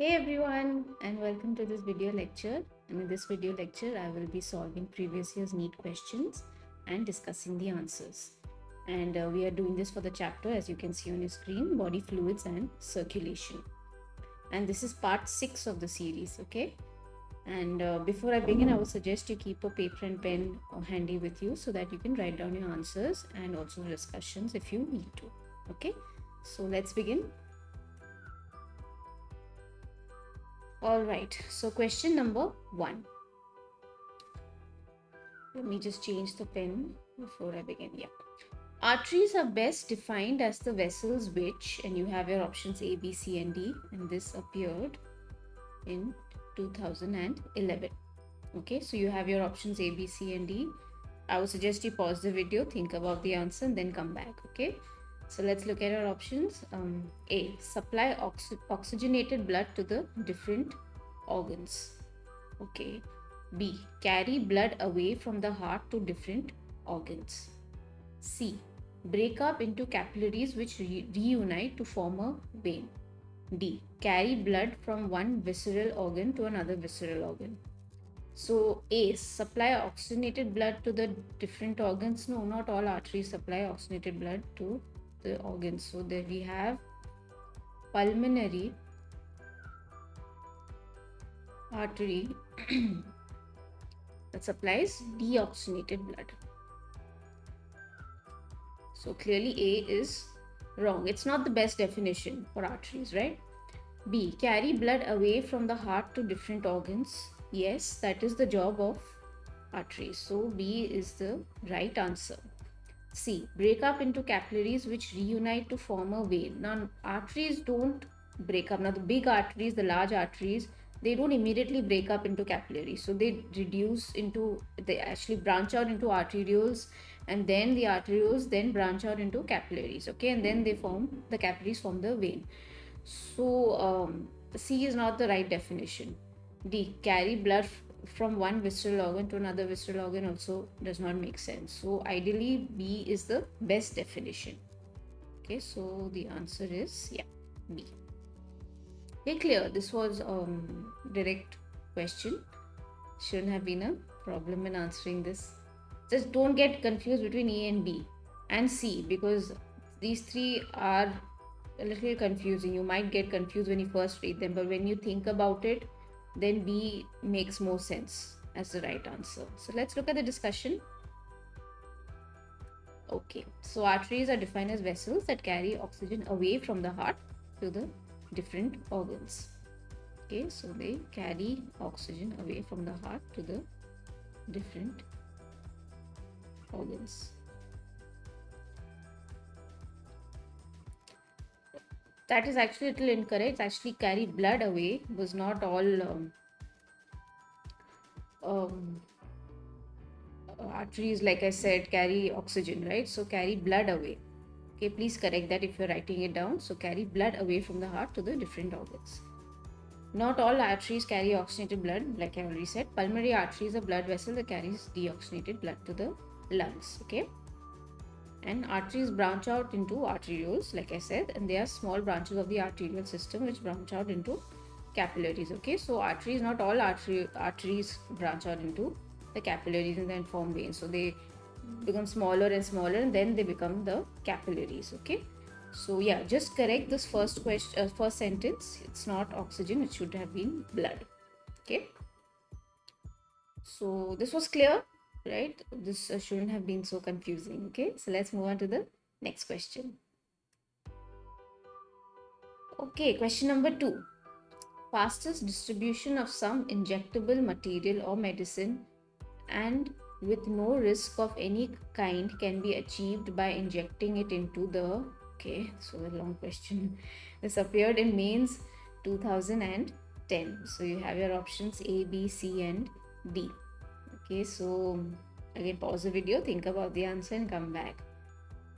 Hey everyone, and welcome to this video lecture. And in this video lecture, I will be solving previous year's NEET questions and discussing the answers. And we are doing this for the chapter, as you can see on your screen, body fluids and circulation. And this is part 6 of the series, okay? And before I begin, I would suggest you keep a paper and pen handy with you so that you can write down your answers and also discussions if you need to, okay? So let's begin. All right, so question number 1. Let me just change the pen before I begin. Yeah. Arteries are best defined as the vessels which, and you have your options A, B, C, and D, and this appeared in 2011. Okay, so you have your options A, B, C, and D. I would suggest you pause the video, think about the answer, and then come back. Okay, so let's look at our options. A, supply oxygenated blood to the different organs. Okay. B, carry blood away from the heart to different organs. C, break up into capillaries which reunite to form a vein. D, carry blood from one visceral organ to another visceral organ. So A, supply oxygenated blood to the different organs. No, not all arteries supply oxygenated blood to the organs. So there we have pulmonary artery that supplies deoxygenated blood. So clearly A is wrong. It's not the best definition for arteries, right? B, carry blood away from the heart to different organs. Yes, that is the job of arteries. So B is the right answer. C, break up into capillaries which reunite to form a vein. Now, arteries don't break up. Now, the big arteries, the large arteries, they don't immediately break up into capillaries. So they they actually branch out into arterioles, and then the arterioles then branch out into capillaries. Okay, and then the capillaries form the vein. So C is not the right definition. D, carry blood from one visceral organ to another visceral organ also does not make sense. So ideally B is the best definition. Okay, so the answer is B. Okay, clear. This was direct question. Shouldn't have been a problem in answering this. Just don't get confused between A and B and C, because these three are a little confusing. You might get confused when you first read them, but when you think about it, then B makes more sense as the right answer. So let's look at the discussion. Okay, so arteries are defined as vessels that carry oxygen away from the heart to the different organs. Okay, so they carry oxygen away from the heart to the different organs. That is actually a little incorrect. Actually, carry blood away was not all arteries, like I said, carry oxygen, right? So carry blood away. Okay, please correct that if you're writing it down. So carry blood away from the heart to the different organs. Not all arteries carry oxygenated blood, like I already said. Pulmonary artery is a blood vessel that carries deoxygenated blood to the lungs. Okay. And arteries branch out into arterioles, like I said, and they are small branches of the arterial system which branch out into capillaries. Okay, so arteries, not all arteries branch out into the capillaries and then form veins. So they become smaller and smaller, and then they become the capillaries. Okay, so yeah, just correct this first question, first sentence. It's not oxygen; it should have been blood. Okay, so this was clear, right? This shouldn't have been so confusing. Okay, so let's move on to the next question. Okay, question number 2. Fastest distribution of some injectable material or medicine and with no risk of any kind can be achieved by injecting it into the. Okay, so the long question. This appeared in mains 2010. So you have your options A, B, C, and D. Okay, so again pause the video, think about the answer, and come back.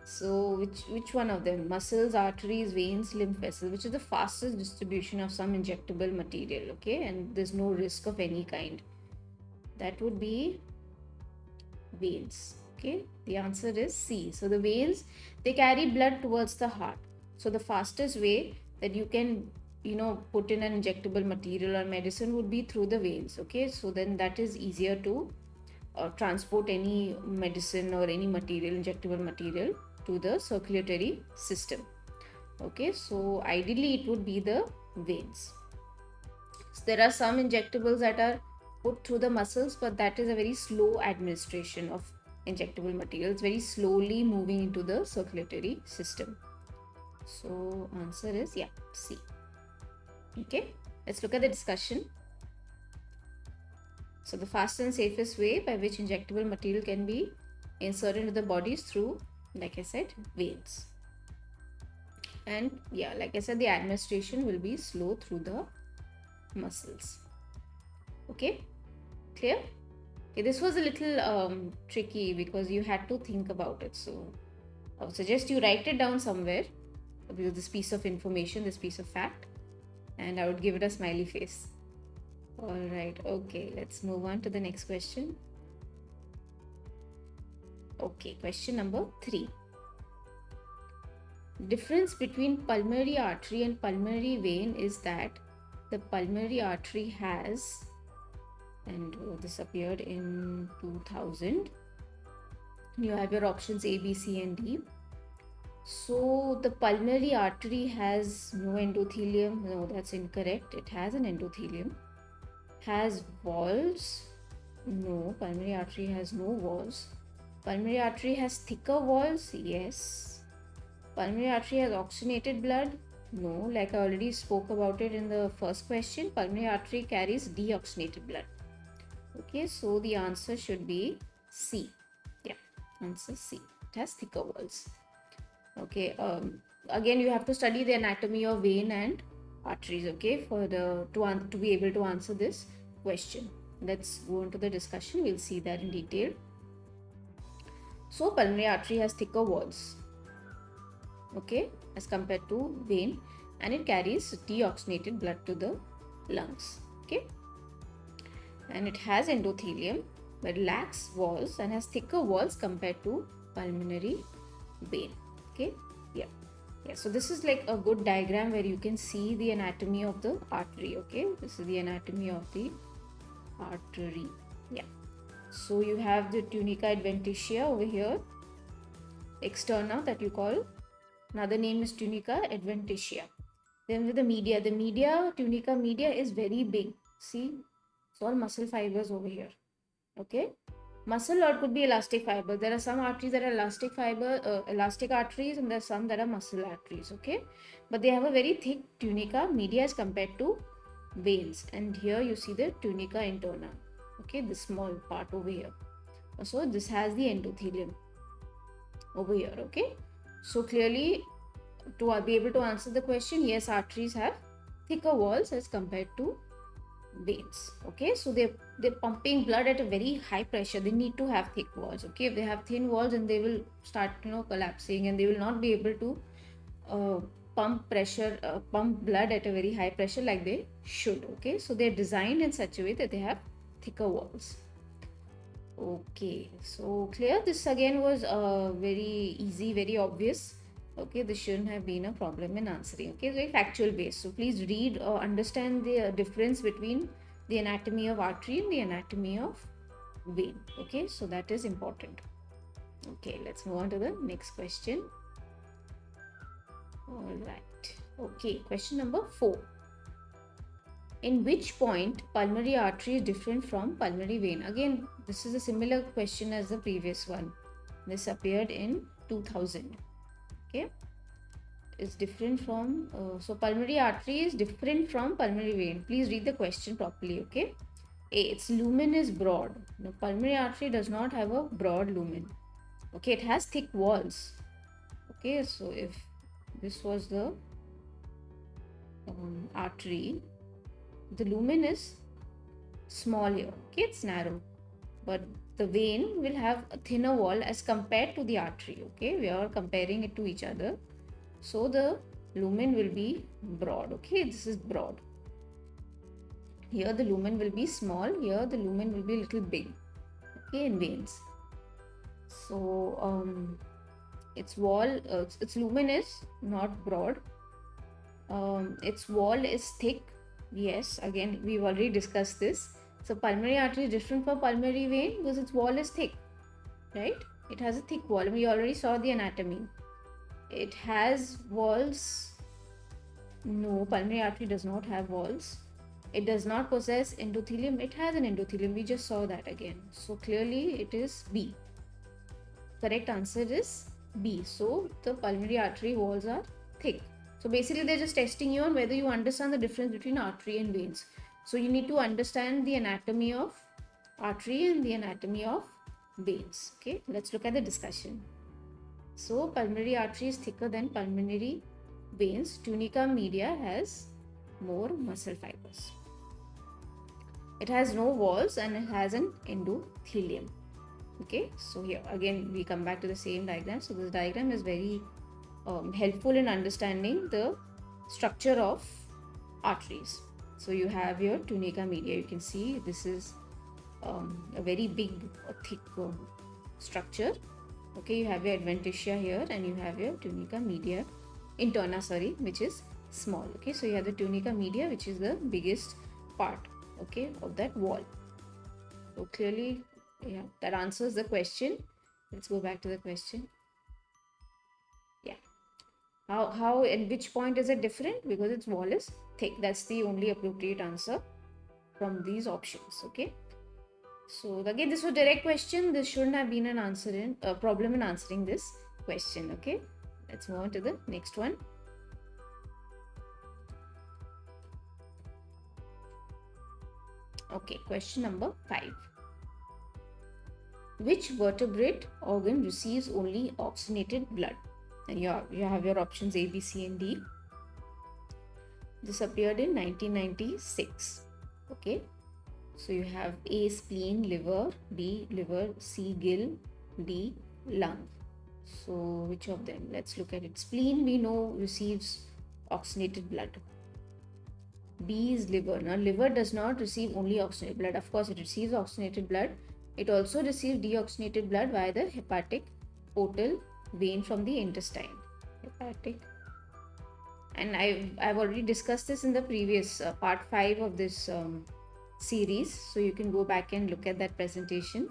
So which one of them? Muscles, arteries, veins, lymph vessels. Which is the fastest distribution of some injectable material? Okay, and there's no risk of any kind. That would be veins. Okay, the answer is C. So the veins, they carry blood towards the heart. So the fastest way that you can put in an injectable material or medicine would be through the veins. Okay, so then that is easier to transport any medicine or any material, injectable material, to the circulatory system. Okay, so ideally it would be the veins. So there are some injectables that are put through the muscles, but that is a very slow administration of injectable materials, very slowly moving into the circulatory system. So answer is, yeah, C. Okay, let's look at the discussion. So the fastest and safest way by which injectable material can be inserted into the body is through, like I said, veins. And yeah, like I said, the administration will be slow through the muscles. Okay, clear? Okay, this was a little tricky because you had to think about it. So I would suggest you write it down somewhere, this piece of information, this piece of fact, and I would give it a smiley face. All right, okay, let's move on to the next question. Okay, question number 3. Difference between pulmonary artery and pulmonary vein is that the pulmonary artery has, and this appeared in 2000. You have your options A, B, C, and D. So the pulmonary artery has no endothelium. No, that's incorrect. It has an endothelium. Has walls? No, pulmonary artery has no walls. Pulmonary artery has thicker walls? Yes. Pulmonary artery has oxygenated blood? No, like I already spoke about it in the first question, pulmonary artery carries deoxygenated blood. Okay, so the answer should be C. Yeah, answer C. It has thicker walls. Okay, again you have to study the anatomy of vein and arteries, okay, for to be able to answer this question. Let's go into the discussion. We'll see that in detail. So pulmonary artery has thicker walls, okay, as compared to vein, and it carries deoxygenated blood to the lungs. Okay, and it has endothelium but lacks walls and has thicker walls compared to pulmonary vein. Okay, yeah. So this is like a good diagram where you can see the anatomy of the artery. Okay, this is the anatomy of the artery. Yeah, so you have the tunica adventitia over here, externa, that you call. Another name is tunica adventitia. Then with the media tunica media is very big. See, it's all muscle fibers over here. Okay, muscle, or it could be elastic fiber. There are some arteries that are elastic fiber, elastic arteries, and there are some that are muscle arteries. Okay, but they have a very thick tunica media as compared to veins. And here you see the tunica interna. Okay, this small part over here. So this has the endothelium over here. Okay, so clearly, to be able to answer the question, yes, arteries have thicker walls as compared to veins. Okay, so they're pumping blood at a very high pressure. They need to have thick walls. Okay, if they have thin walls, then they will start collapsing, and they will not be able to pump blood at a very high pressure like they should. Okay, so they're designed in such a way that they have thicker walls. Okay, so clear. This again was very easy, very obvious. Okay, this shouldn't have been a problem in answering. Okay, it's very factual based. So please read or understand the difference between the anatomy of artery and the anatomy of vein. Okay, so that is important. Okay, let's move on to the next question. All right. Okay, question number 4. In which point pulmonary artery is different from pulmonary vein? Again, this is a similar question as the previous one. This appeared in 2000. Okay, is different from so pulmonary artery is different from pulmonary vein. Please read the question properly. Okay, A, its lumen is broad. No, pulmonary artery does not have a broad lumen. Okay, it has thick walls. Okay, so if this was the artery, the lumen is small here. Okay, it's narrow, but the vein will have a thinner wall as compared to the artery. Okay, we are comparing it to each other. So the lumen will be broad. Okay, this is broad. Here the lumen will be small. Here the lumen will be a little big. Okay, in veins. So its lumen is not broad. Its wall is thick. Yes, again, we've already discussed this. So pulmonary artery is different from pulmonary vein because its wall is thick, right? It has a thick wall. We already saw the anatomy. It has walls. No, pulmonary artery does not have walls. It does not possess endothelium. It has an endothelium. We just saw that again. So clearly it is B. Correct answer is B. So the pulmonary artery walls are thick. So basically they're just testing you on whether you understand the difference between artery and veins. So you need to understand the anatomy of artery and the anatomy of veins. Okay, let's look at the discussion. So pulmonary artery is thicker than pulmonary veins. Tunica media has more muscle fibers. It has no walls and it has an endothelium. Okay, so here again we come back to the same diagram. So this diagram is very helpful in understanding the structure of arteries. So you have your tunica media. You can see this is a very big, thick structure. Okay, you have your adventitia here and you have your tunica media interna, which is small. Okay, so you have the tunica media, which is the biggest part, okay, of that wall. So clearly, yeah, that answers the question. Let's go back to the question. Yeah, how at which point is it different? Because its wall is thick. That's the only appropriate answer from these options. Okay, so again, this was a direct question. This shouldn't have been an answer in problem in answering this question. Okay, let's move on to the next one. Okay, question number 5. Which vertebrate organ receives only oxygenated blood? And you have your options A, B, C, and D. This appeared in 1996. Okay, so you have A, spleen, liver, B, liver, C, gill, D, lung. So which of them? Let's look at it. Spleen, we know, receives oxygenated blood. B is liver. Now liver does not receive only oxygenated blood. Of course, it receives oxygenated blood. It also receives deoxygenated blood via the hepatic portal vein from the intestine. Hepatic. And I've already discussed this in the previous part 5 of this series. So you can go back and look at that presentation.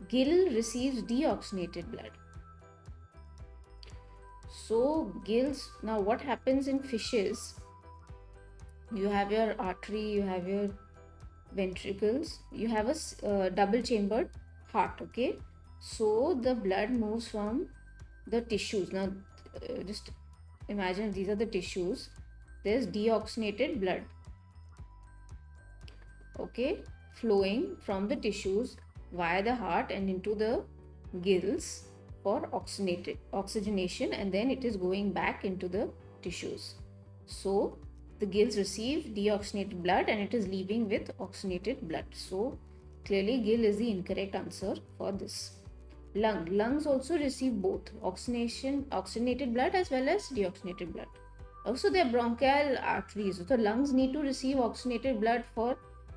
Gill receives deoxygenated blood. So gills, now what happens in fishes? You have your artery, you have your ventricles, you have a double chambered heart. Okay, so the blood moves from the tissues. Now just imagine these are the tissues. There's deoxygenated blood, okay, flowing from the tissues via the heart and into the gills for oxygenation, and then it is going back into the tissues. So the gills receive deoxygenated blood and it is leaving with oxygenated blood. So clearly gill is the incorrect answer for this. Lungs also receive both oxygenated blood as well as deoxygenated blood. Also, they are bronchial arteries. So the lungs need to receive oxygenated blood for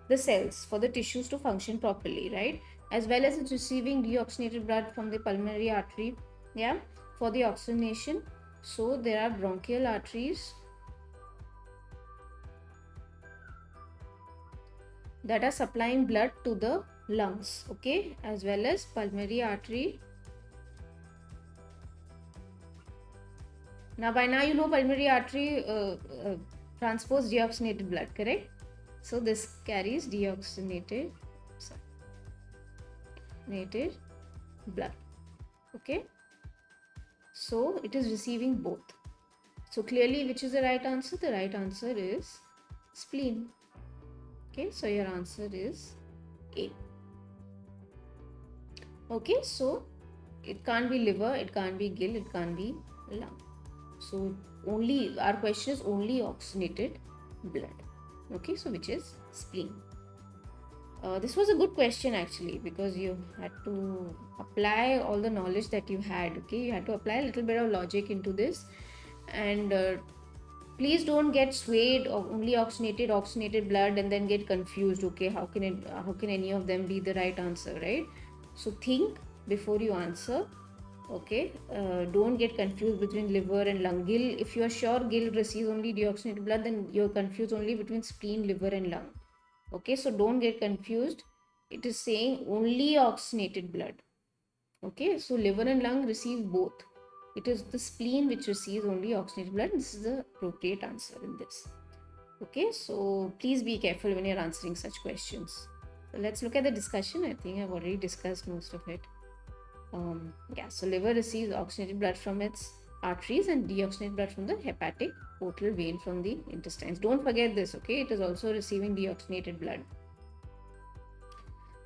the cells, for the tissues to function properly, right? As well as it's receiving deoxygenated blood from the pulmonary artery, yeah, for the oxygenation. So there are bronchial arteries that are supplying blood to the lungs, okay, as well as pulmonary artery. Now by now you know pulmonary artery transports deoxygenated blood, correct? So this carries deoxygenated blood, okay. So it is receiving both. So clearly, which is the right answer? The right answer is spleen. Okay, so your answer is A. Okay, so it can't be liver, it can't be gill, it can't be lung. So only our question is only oxygenated blood. Okay, so which is spleen. This was a good question actually, because you had to apply all the knowledge that you had. Okay, you had to apply a little bit of logic into this, and please don't get swayed of only oxygenated blood and then get confused. Okay, how can any of them be the right answer, right? So think before you answer. Okay, don't get confused between liver and lung. Gill, if you are sure gill receives only deoxygenated blood, then you're confused only between spleen, liver, and lung. Okay, so don't get confused. It is saying only oxygenated blood. Okay, so liver and lung receive both. It is the spleen which receives only oxygenated blood. This is the appropriate answer in this. Okay, so please be careful when you're answering such questions. So let's look at the discussion. I think I've already discussed most of it. Yeah, so liver receives oxygenated blood from its arteries and deoxygenated blood from the hepatic portal vein from the intestines. Don't forget this, okay? It is also receiving deoxygenated blood.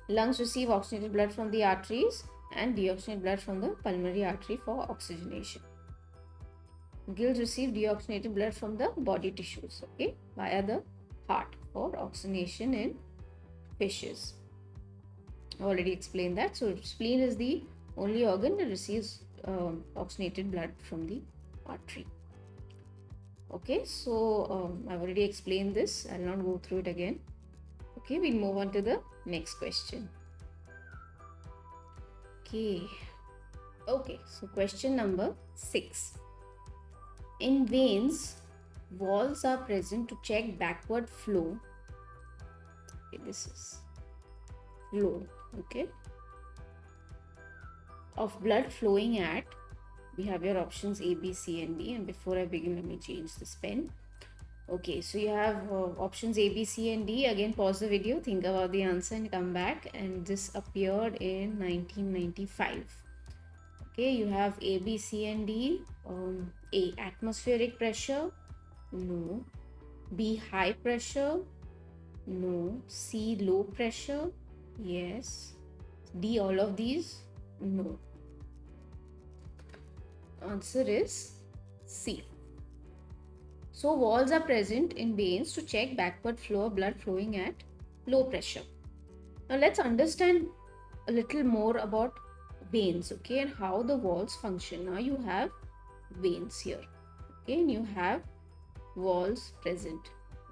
Lungs receive oxygenated blood from the arteries and deoxygenated blood from the pulmonary artery for oxygenation. Gills receive deoxygenated blood from the body tissues, okay, via the heart for oxygenation in fishes. I already explained that. So spleen is the only organ that receives oxygenated blood from the artery. Okay, so I've already explained this. I'll not go through it again. Okay, we'll move on to the next question. Okay, so question number 6. In veins, walls are present to check backward flow. Okay, this is flow, okay, of blood flowing at, we have your options A, B, C, and D. And before I begin, let me change this pen. Okay, so you have options A, B, C, and D. Again, pause the video, think about the answer, and come back. And this appeared in 1995. Okay, you have A, B, C, and D. A, atmospheric pressure. No. B, high pressure. No. C, low pressure. Yes. D, all of these. No. Answer is C. So walls are present in veins to check backward flow of blood flowing at low pressure. Now let's understand a little more about veins, okay, and how the walls function. Now you have veins here, okay, and you have walls present,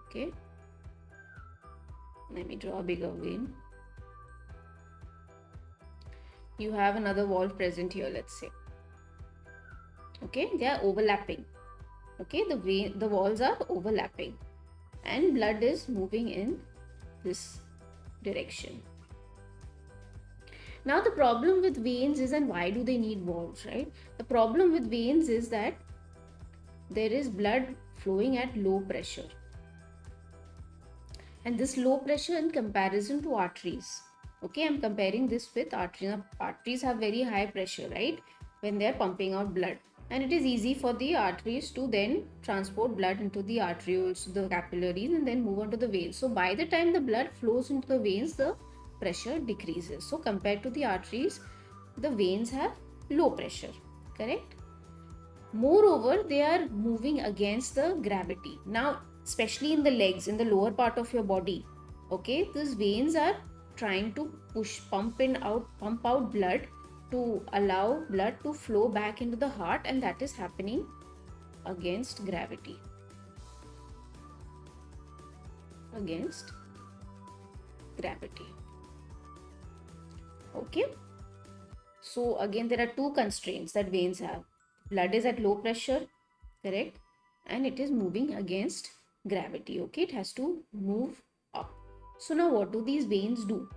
okay. Let me draw a bigger vein. You have another wall present here, let's say. Okay, they are overlapping. Okay, the walls are overlapping and blood is moving in this direction. Now the problem with veins is, and why do they need walls, right? The problem with veins is that there is blood flowing at low pressure. And this low pressure in comparison to arteries. Okay, I'm comparing this with arteries. Now, arteries have very high pressure, right? When they are pumping out blood. And it is easy for the arteries to then transport blood into the arterioles, the capillaries, and then move on to the veins. So by the time the blood flows into the veins, the pressure decreases. So compared to the arteries, the veins have low pressure, correct? Moreover, they are moving against the gravity. Now, especially in the legs, in the lower part of your body, okay, these veins are trying to pump out blood to allow blood to flow back into the heart, and that is happening against gravity. Against gravity. Okay. So again, there are two constraints that veins have. Blood is at low pressure, correct? And it is moving against gravity. Okay, it has to move up. So now what do these veins do?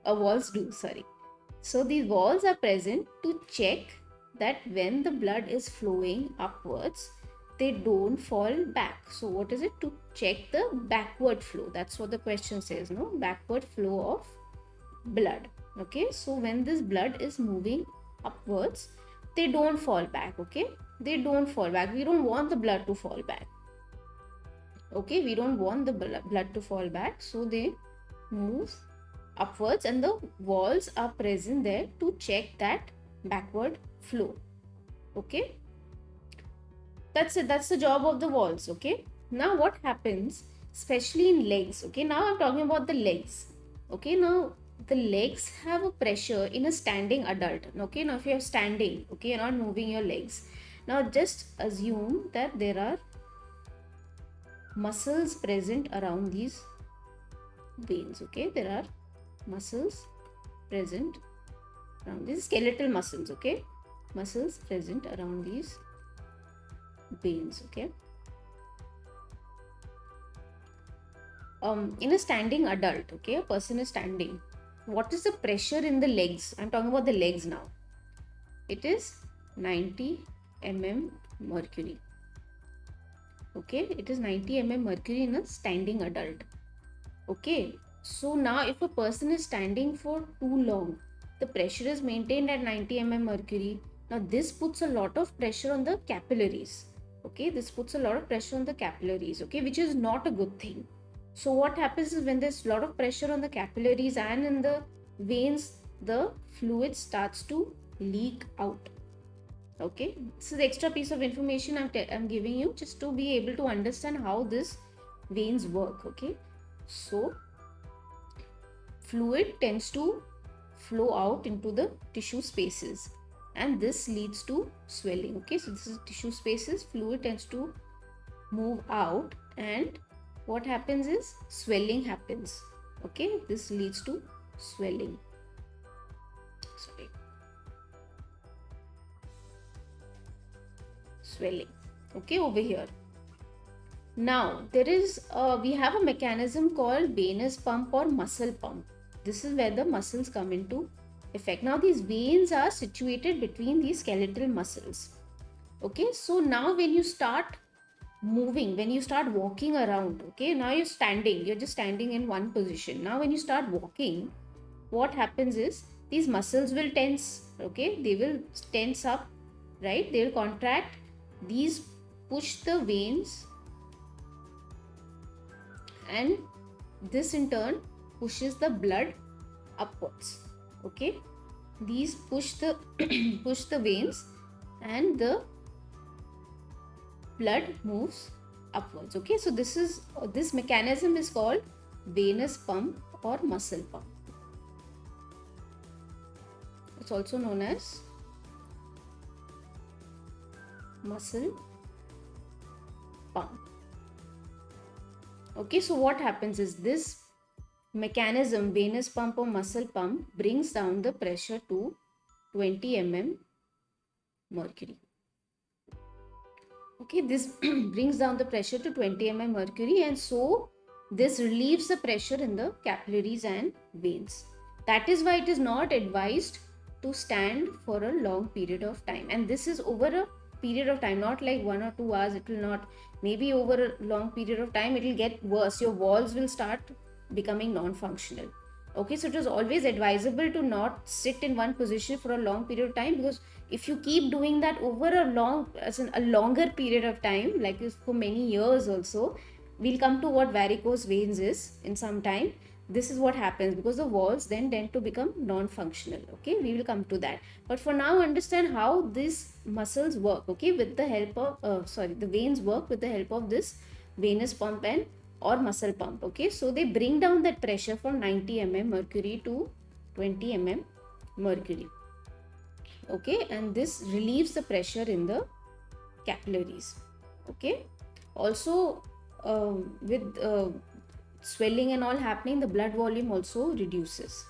Walls do, sorry. So these walls are present to check that when the blood is flowing upwards, they don't fall back. So what is it? To check the backward flow. That's what the question says, no? Backward flow of blood. Okay, so when this blood is moving upwards, they don't fall back. Okay, they don't fall back. We don't want the blood to fall back. Okay, we don't want the blood to fall back, so they move upwards, and the walls are present there to check that backward flow. Okay, that's it. That's the job of the walls. Okay, now what happens, especially in legs? Okay, now I'm talking about the legs. Okay, now the legs have a pressure in a standing adult. Okay, now if you're standing, okay, you're not moving your legs. Now just assume that there are muscles present around these veins. Okay, there are muscles present around these skeletal muscles. Okay, muscles present around these veins. Okay. In a standing adult, okay, a person is standing. What is the pressure in the legs? I'm talking about the legs now. It is 90 mm mercury. Okay, it is 90 mm mercury in a standing adult. Okay, so now if a person is standing for too long, the pressure is maintained at 90 mm mercury. Now this puts a lot of pressure on the capillaries. Okay, this puts a lot of pressure on the capillaries, okay, which is not a good thing. So what happens is when there's a lot of pressure on the capillaries and in the veins, the fluid starts to leak out. Okay, this is the extra piece of information I'm giving you just to be able to understand how this veins work. Okay, so fluid tends to flow out into the tissue spaces and this leads to swelling. Okay, so this is tissue spaces, fluid tends to move out and what happens is swelling happens. Okay, this leads to swelling. Sorry, swelling. Okay, over here. Now there is we have a mechanism called venous pump or muscle pump. This is where the muscles come into effect. Now these veins are situated between these skeletal muscles. Okay, so now when you start moving, when you start walking around, okay, now you're standing, you're just standing in one position. Now when you start walking, what happens is these muscles will tense. Okay, they will tense up, right? They will contract. These push the veins and this in turn pushes the blood upwards. Okay, these push the push the veins and the blood moves upwards. Okay, so this mechanism is called venous pump or muscle pump. It's also known as muscle pump. Okay, so what happens is this mechanism, venous pump or muscle pump, brings down the pressure to 20 mm mercury. Okay, this brings down the pressure to 20 mm mercury and so this relieves the pressure in the capillaries and veins. That is why it is not advised to stand for a long period of time, and this is over a period of time, not like 1 or 2 hours. It will not, maybe over a long period of time it will get worse. Your walls will start becoming non-functional. Okay, so it is always advisable to not sit in one position for a long period of time, because if you keep doing that over a longer period of time, like for many years also, we'll come to what varicose veins is in some time. This is what happens because the walls then tend to become non-functional. Okay, we will come to that, but for now understand how these muscles work. Okay, with the help of the veins work with the help of this venous pump and or muscle pump. Okay, so they bring down that pressure from 90 mm mercury to 20 mm mercury. Okay, and this relieves the pressure in the capillaries. Okay, also with swelling and all happening, the blood volume also reduces.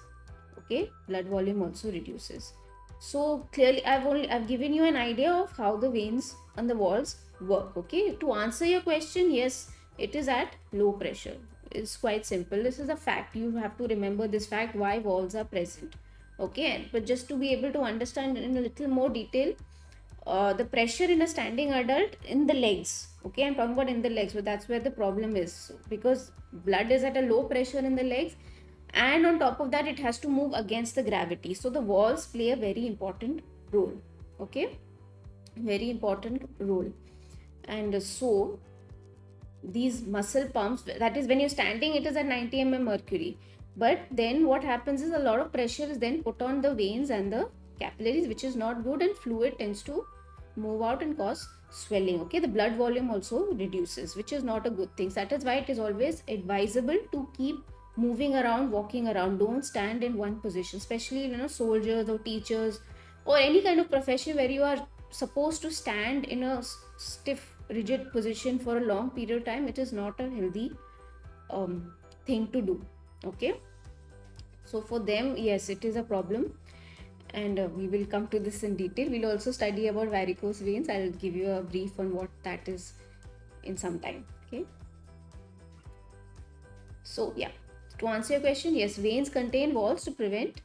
Okay, blood volume also reduces. So clearly I've given you an idea of how the veins on the walls work. Okay, to answer your question, yes, it is at low pressure. It's quite simple. This is a fact. You have to remember this fact, why walls are present. Okay, but just to be able to understand in a little more detail, the pressure in a standing adult in the legs. Okay, I'm talking about in the legs, but that's where the problem is, because blood is at a low pressure in the legs, and on top of that it has to move against the gravity, so the walls play a very important role. Okay, very important role. And so these muscle pumps, that is when you're standing, it is at 90 mm mercury, but then what happens is a lot of pressure is then put on the veins and the capillaries, which is not good, and fluid tends to move out and cause swelling. Okay, the blood volume also reduces, which is not a good thing. So that is why it is always advisable to keep moving around, walking around. Don't stand in one position, especially soldiers or teachers or any kind of profession where you are supposed to stand in a stiff rigid position for a long period of time. It is not a healthy thing to do. Okay, so for them, yes, it is a problem. and we will come to this in detail. We'll also study about varicose veins. I'll give you a brief on what that is in some time. Okay, so yeah, to answer your question, yes, veins contain walls to prevent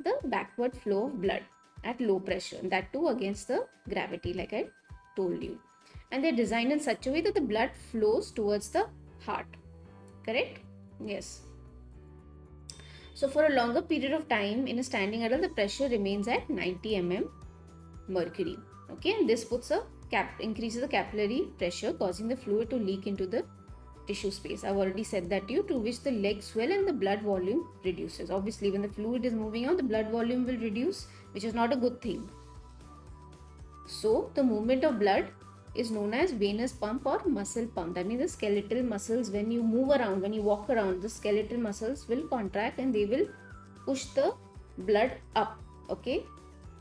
the backward flow of blood at low pressure, and that too against the gravity, like I told you. And they're designed in such a way that the blood flows towards the heart. Correct? Yes. So for a longer period of time in a standing adult, the pressure remains at 90 mm mercury. Okay, and this puts a increases the capillary pressure, causing the fluid to leak into the tissue space. I've already said that to you, to which the legs swell and the blood volume reduces. Obviously, when the fluid is moving out, the blood volume will reduce, which is not a good thing. So the movement of blood is known as venous pump or muscle pump. That means the skeletal muscles, when you move around, when you walk around, the skeletal muscles will contract and they will push the blood up. Okay,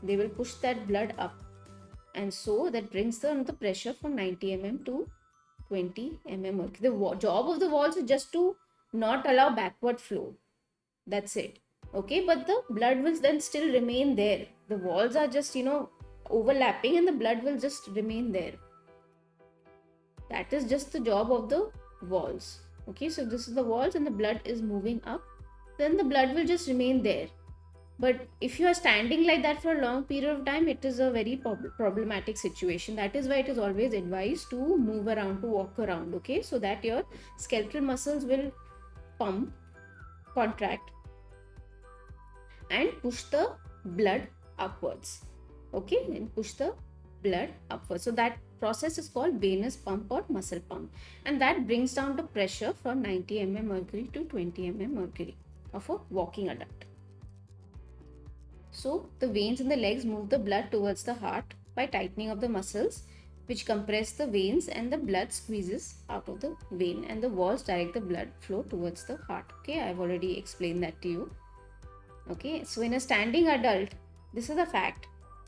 they will push that blood up, and so that brings the pressure from 90 mm to 20 mm. The job of the valves is just to not allow backward flow. That's it. Okay, but the blood will then still remain there. The walls are just, overlapping, and the blood will just remain there. That is just the job of the walls. Okay, so this is the walls and the blood is moving up, then the blood will just remain there. But if you are standing like that for a long period of time, it is a very problematic situation. That is why it is always advised to move around, to walk around. Okay, so that your skeletal muscles will pump, contract, and push the blood upwards. Okay, and push the blood upwards. So that process is called venous pump or muscle pump, and that brings down the pressure from 90 mm mercury to 20 mm mercury of a walking adult. So the veins in the legs move the blood towards the heart by tightening of the muscles, which compress the veins, and the blood squeezes out of the vein, and the walls direct the blood flow towards the heart. Okay, I've already explained that to you. Okay, so in a standing adult, this is a fact,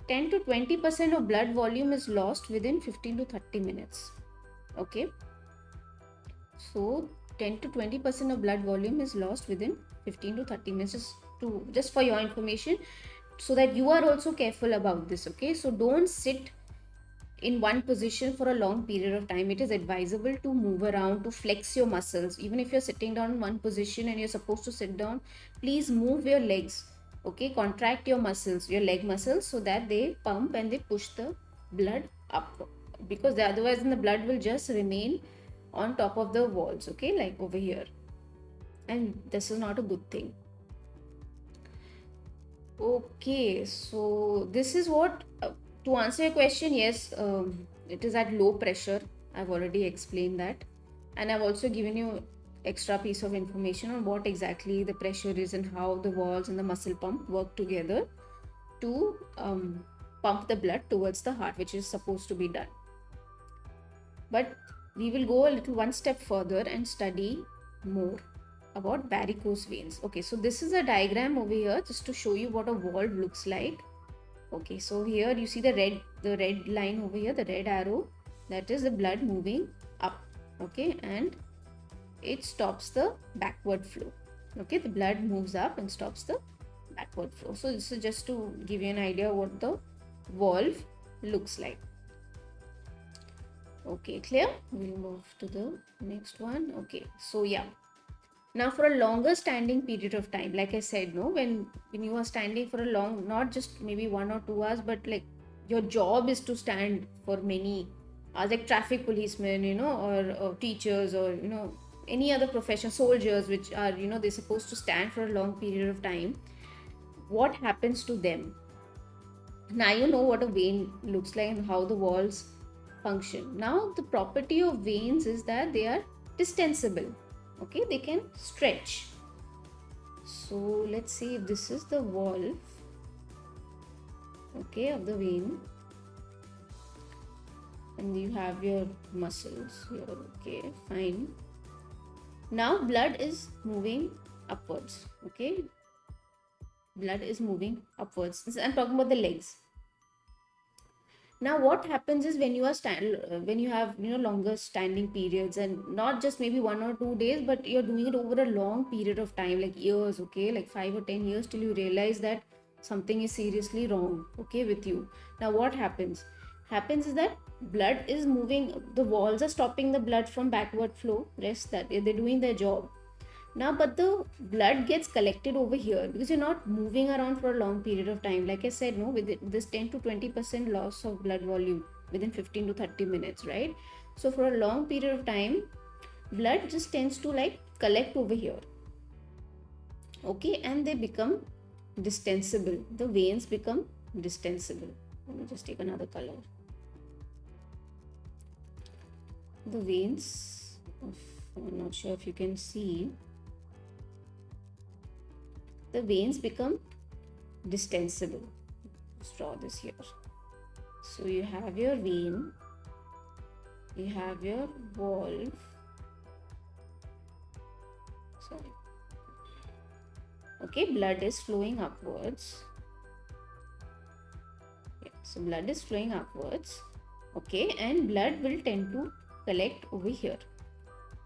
10 to 20% of blood volume is lost within 15 to 30 minutes. Okay, so 10 to 20% of blood volume is lost within 15 to 30 minutes. Just for your information, so that you are also careful about this. Okay, so don't sit in one position for a long period of time. It is advisable to move around, to flex your muscles. Even if you're sitting down in one position and you're supposed to sit down, please move your legs. Okay, contract your muscles, your leg muscles, so that they pump and they push the blood up, because otherwise then the blood will just remain on top of the walls. Okay, like over here, and this is not a good thing. Okay, so this is what, to answer your question, yes, it is at low pressure. I've already explained that, and I've also given you extra piece of information on what exactly the pressure is and how the valves and the muscle pump work together to pump the blood towards the heart, which is supposed to be done. But we will go a little one step further and study more about varicose veins. Okay, so this is a diagram over here just to show you what a valve looks like. Okay, so here you see the red line over here, the red arrow, that is the blood moving up. Okay, and it stops the backward flow. Okay, the blood moves up and stops the backward flow. So this is just to give you an idea what the valve looks like. Okay, clear? We'll move to the next one. Okay, so yeah, now for a longer standing period of time, like I said, no, when you are standing for a long, not just maybe 1 or 2 hours, but like your job is to stand for many hours, like traffic policemen, or teachers, or any other profession, soldiers, which are, they're supposed to stand for a long period of time. What happens to them? Now you know what a vein looks like and how the walls function. Now the property of veins is that they are distensible. Okay, they can stretch. So let's see if this is the valve, okay, of the vein, and you have your muscles here. Okay, fine. Now blood is moving upwards. Okay, blood is moving upwards. I'm talking about the legs. Now what happens is when you have longer standing periods, and not just maybe 1 or 2 days, but you're doing it over a long period of time, like years, okay, like 5 or 10 years, till you realize that something is seriously wrong, okay, with you. Now what happens is that blood is moving, the walls are stopping the blood from backward flow, rest that they're doing their job. Now but the blood gets collected over here because you're not moving around for a long period of time. Like I said, no, with this 10 to 20% loss of blood volume within 15 to 30 minutes, right? So for a long period of time, blood just tends to like collect over here, okay, and they become distensible. The veins become distensible. Let me just take another color. The veins, I'm not sure if you can see, the veins become distensible. Let's draw this here. So you have your vein, you have your valve, sorry, okay, blood is flowing upwards. Yeah, so blood is flowing upwards, okay, and blood will tend to collect over here,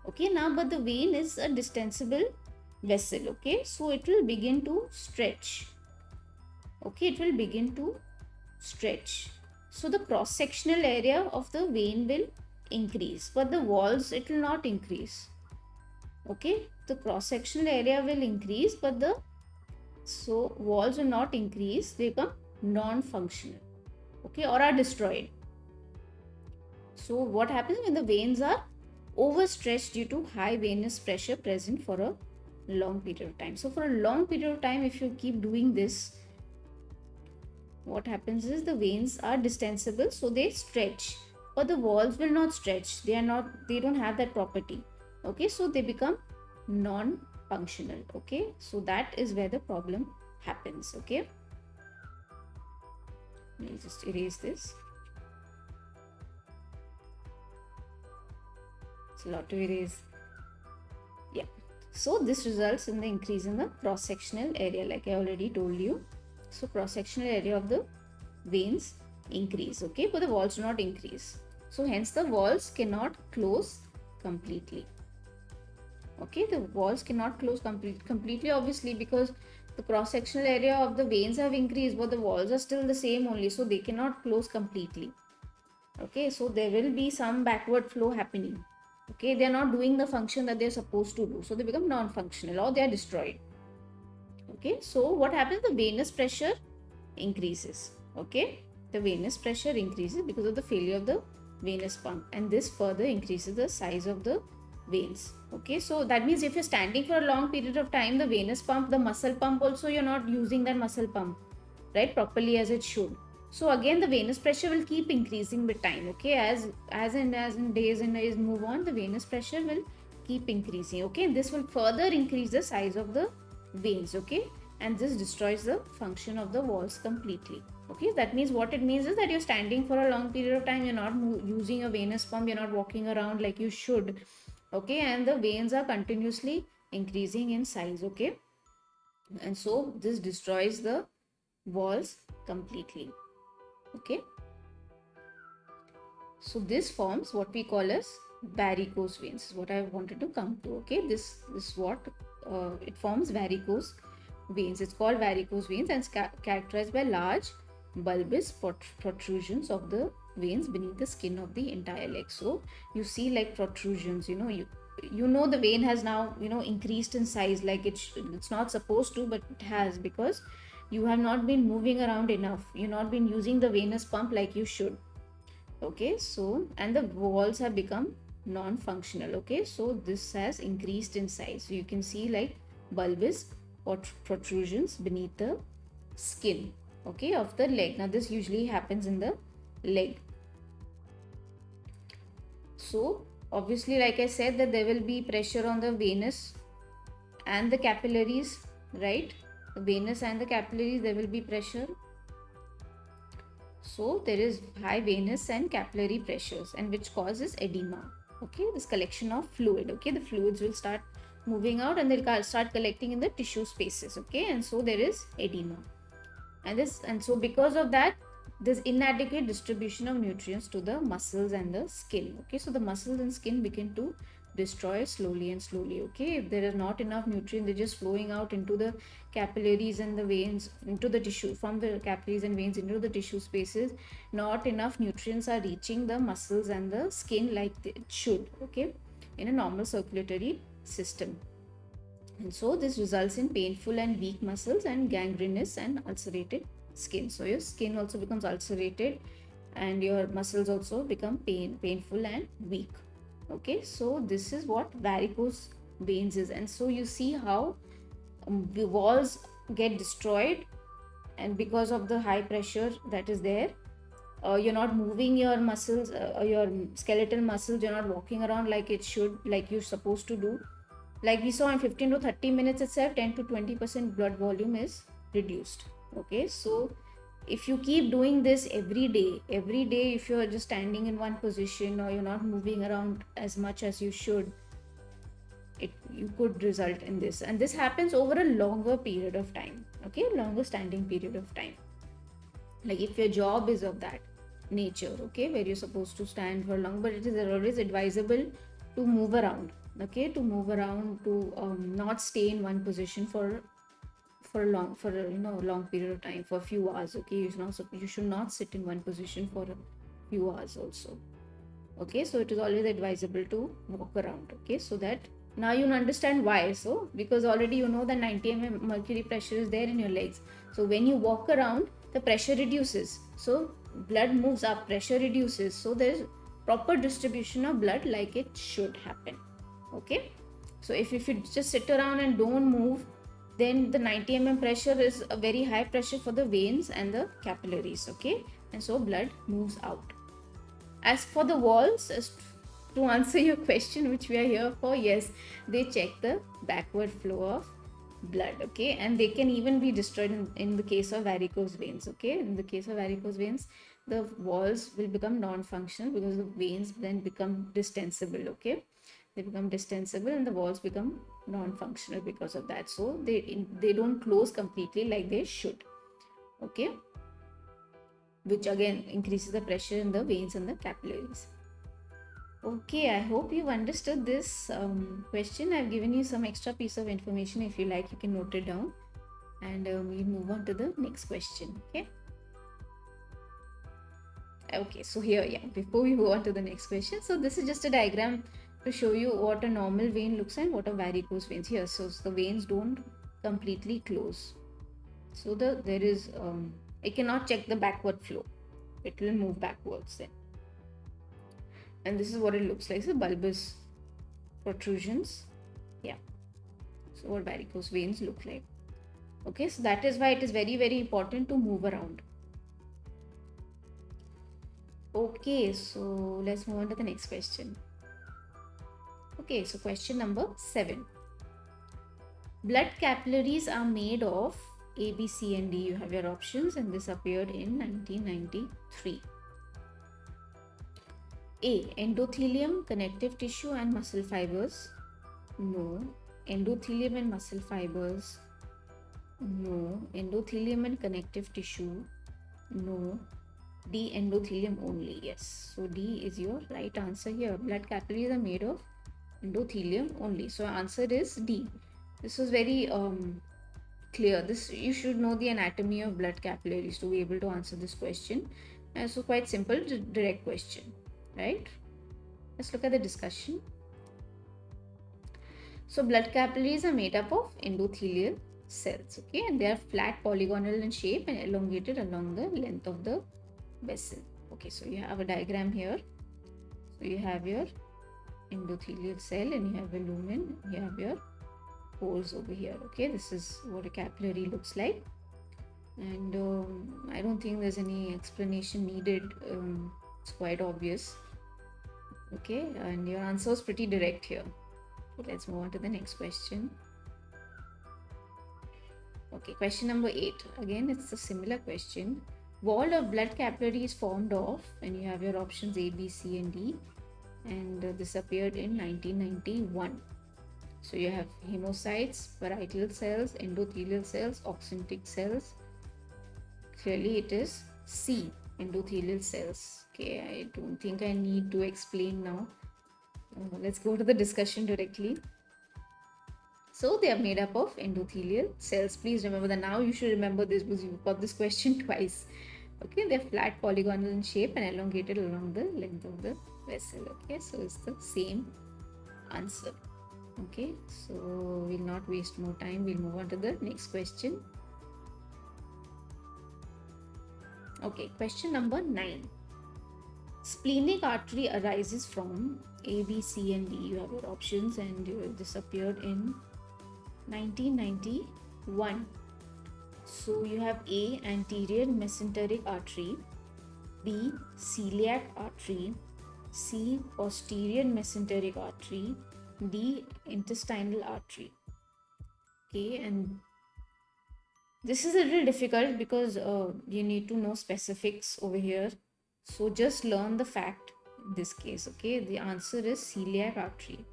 okay. Now but the vein is a distensible vessel, okay, so it will begin to stretch, okay, it will begin to stretch. So the cross sectional area of the vein will increase, but the walls, it will not increase, okay. The cross sectional area will increase, but the walls will not increase, they become non-functional, okay, or are destroyed. So what happens when the veins are overstretched due to high venous pressure present for a long period of time? So for a long period of time, if you keep doing this, what happens is the veins are distensible, so they stretch, but the walls will not stretch. They don't have that property, okay, so they become non-functional, okay. So that is where the problem happens, okay. Let me just erase this. It's a lot to erase. Yeah, so this results in the increase in the cross-sectional area, like I already told you. So cross-sectional area of the veins increase, okay, but the walls do not increase. So hence the walls cannot close completely, okay. The walls cannot close completely, obviously, because the cross-sectional area of the veins have increased, but the walls are still the same only, so they cannot close completely, okay. So there will be some backward flow happening, okay. They are not doing the function that they are supposed to do, so they become non-functional or they are destroyed, okay. So what happens, the venous pressure increases, okay. The venous pressure increases because of the failure of the venous pump, and this further increases the size of the veins, okay. So that means if you're standing for a long period of time, the venous pump, the muscle pump also, you're not using that muscle pump right properly as it should. So again the venous pressure will keep increasing with time, okay. As in days and days move on, the venous pressure will keep increasing, okay, and this will further increase the size of the veins, okay, and this destroys the function of the walls completely, okay. That means what it means is that you're standing for a long period of time, you're not using a venous pump, you're not walking around like you should, okay, and the veins are continuously increasing in size, okay, and so this destroys the walls completely, okay. So this forms what we call as varicose veins, is what I wanted to come to, okay. This what it forms varicose veins. It's called varicose veins and it's characterized by large bulbous protrusions of the veins beneath the skin of the entire leg. So you see like protrusions, you know the vein has now increased in size, like it's not supposed to, but it has, because you have not been moving around enough, you've not been using the venous pump like you should, okay. So and the walls have become non-functional, okay. So this has increased in size, so you can see like bulbous protrusions beneath the skin, okay, of the leg. Now this usually happens in the leg. So obviously, like I said, that there will be pressure on the venous and the capillaries, right? The venous and the capillaries, there will be pressure. So there is high venous and capillary pressures, and which causes edema, okay, this collection of fluid, okay. The fluids will start moving out and they'll start collecting in the tissue spaces, okay, and so there is edema, and so because of that, there's inadequate distribution of nutrients to the muscles and the skin, okay. So the muscles and skin begin to destroy slowly and slowly. Okay, if there is not enough nutrient, they're just flowing out into the capillaries and the veins, into the tissue, from the capillaries and veins into the tissue spaces. Not enough nutrients are reaching the muscles and the skin like it should, okay, in a normal circulatory system. And so this results in painful and weak muscles and gangrenous and ulcerated skin. So your skin also becomes ulcerated and your muscles also become painful and weak. Okay, so this is what varicose veins is. And so you see how the walls get destroyed, and because of the high pressure that is there, you're not moving your muscles, your skeletal muscles, you're not walking around like it should, like you're supposed to do. Like we saw in 15 to 30 minutes itself, 10 to 20% blood volume is reduced. Okay, so if you keep doing this every day, if you're just standing in one position or you're not moving around as much as you should, you could result in this. And this happens over a longer period of time, okay, longer standing period of time. Like if your job is of that nature, okay, where you're supposed to stand for long, but it is always advisable to move around, okay, to move around, to not stay in one position for a long, for a long period of time, for a few hours. Okay, you should not sit in one position for a few hours also. Okay, so it is always advisable to walk around. Okay, so that now you understand why. So because already you know that 90 mm mercury pressure is there in your legs, so when you walk around, the pressure reduces, so blood moves up, pressure reduces, so there is proper distribution of blood like it should happen. Okay, so if you just sit around and don't move, then the 90 mm pressure is a very high pressure for the veins and the capillaries. Okay, and so blood moves out. As for the walls, as to answer your question, which we are here for, yes, they check the backward flow of blood. Okay, and they can even be destroyed in the case of varicose veins. Okay, in the case of varicose veins, the walls will become non-functional because the veins then become distensible. Okay, they become distensible and the walls become non-functional because of that. So they don't close completely like they should. Okay, which again increases the pressure in the veins and the capillaries. Okay, I hope you've understood this question. I've given you some extra piece of information. If you like, you can note it down, and we move on to the next question. Okay, so here, yeah, before we move on to the next question, so this is just a diagram to show you what a normal vein looks like and what a varicose veins here. So the veins don't completely close, so there is it cannot check the backward flow, it will move backwards then. And this is what it looks like, so bulbous protrusions. Yeah, so what varicose veins look like. Okay, so that is why it is very, very important to move around. Okay, so let's move on to the next question. Okay, so question number 7. Blood capillaries are made of A, B, C, and D. You have your options, and this appeared in 1993. A. Endothelium, connective tissue, and muscle fibers. No. Endothelium and muscle fibers. No. Endothelium and connective tissue. No. D. Endothelium only. Yes. So D is your right answer here. Blood capillaries are made of endothelium only. So answer is D. This was very clear. This, you should know the anatomy of blood capillaries to be able to answer this question. And so quite simple, direct question, right? Let's look at the discussion. So blood capillaries are made up of endothelial cells, okay, and they are flat, polygonal in shape and elongated along the length of the vessel. Okay, so you have a diagram here. So you have your endothelial cell and you have a lumen, you have your pores over here. Okay, this is what a capillary looks like, and I don't think there's any explanation needed. It's quite obvious. Okay, and your answer is pretty direct here. Okay, let's move on to the next question. Okay, question number 8. Again, it's a similar question. Wall of blood capillary is formed of, and you have your options A, B, C, and D, and this appeared in 1991. So you have hemocytes, parietal cells, endothelial cells, oxyntic cells. Clearly it is C, endothelial cells. Okay, I don't think I need to explain now. Let's go to the discussion directly. So they are made up of endothelial cells. Please remember that. Now you should remember this because you got this question twice. Okay, they're flat, polygonal in shape and elongated along the length of the vessel. Okay, so it's the same answer. Okay, so we'll not waste more time. We'll move on to the next question. Okay, question number 9. Splenic artery arises from A, B, C, and D. You have your options, and this appeared in 1991. So you have A, anterior mesenteric artery, B, celiac artery, C, posterior mesenteric artery, D, intestinal artery. Okay, and this is a little difficult because you need to know specifics over here. So just learn the fact in this case. Okay, the answer is celiac artery.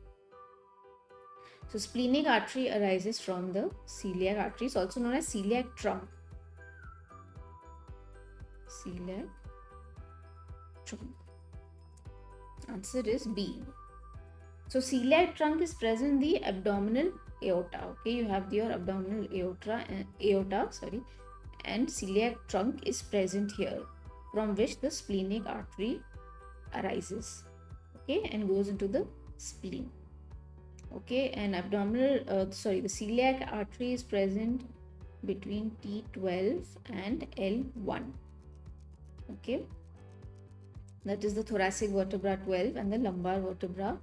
So splenic artery arises from the celiac artery. It's also known as celiac trunk. Celiac trunk. Answer is B. So celiac trunk is present in the abdominal aorta. Okay, you have your abdominal aorta, and celiac trunk is present here, from which the splenic artery arises. Okay, and goes into the spleen. Okay, and the celiac artery is present between T12 and L1. Okay, that is the thoracic vertebra 12 and the lumbar vertebra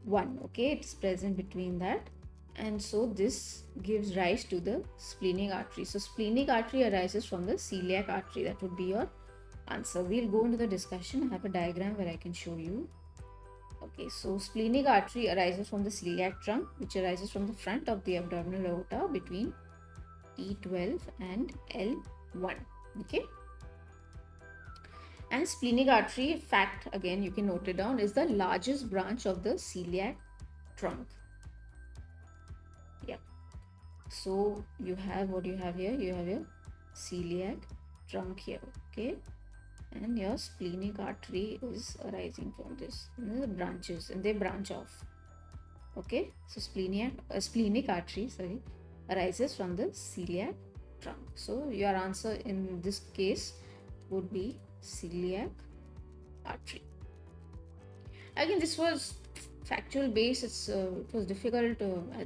1. Okay, it's present between that, and so this gives rise to the splenic artery. So splenic artery arises from the celiac artery. That would be your answer. We'll go into the discussion. I have a diagram where I can show you. Okay, so splenic artery arises from the celiac trunk, which arises from the front of the abdominal aorta between T12 and L1. Okay, and splenic artery, fact again, you can note it down, is the largest branch of the celiac trunk. Yeah, so you have what you have here. You have your celiac trunk here. Okay, and your splenic artery is arising from this. The branches, and they branch off. Okay, so splenic artery, arises from the celiac trunk. So your answer in this case would be celiac artery. Again, this was factual base. It was difficult.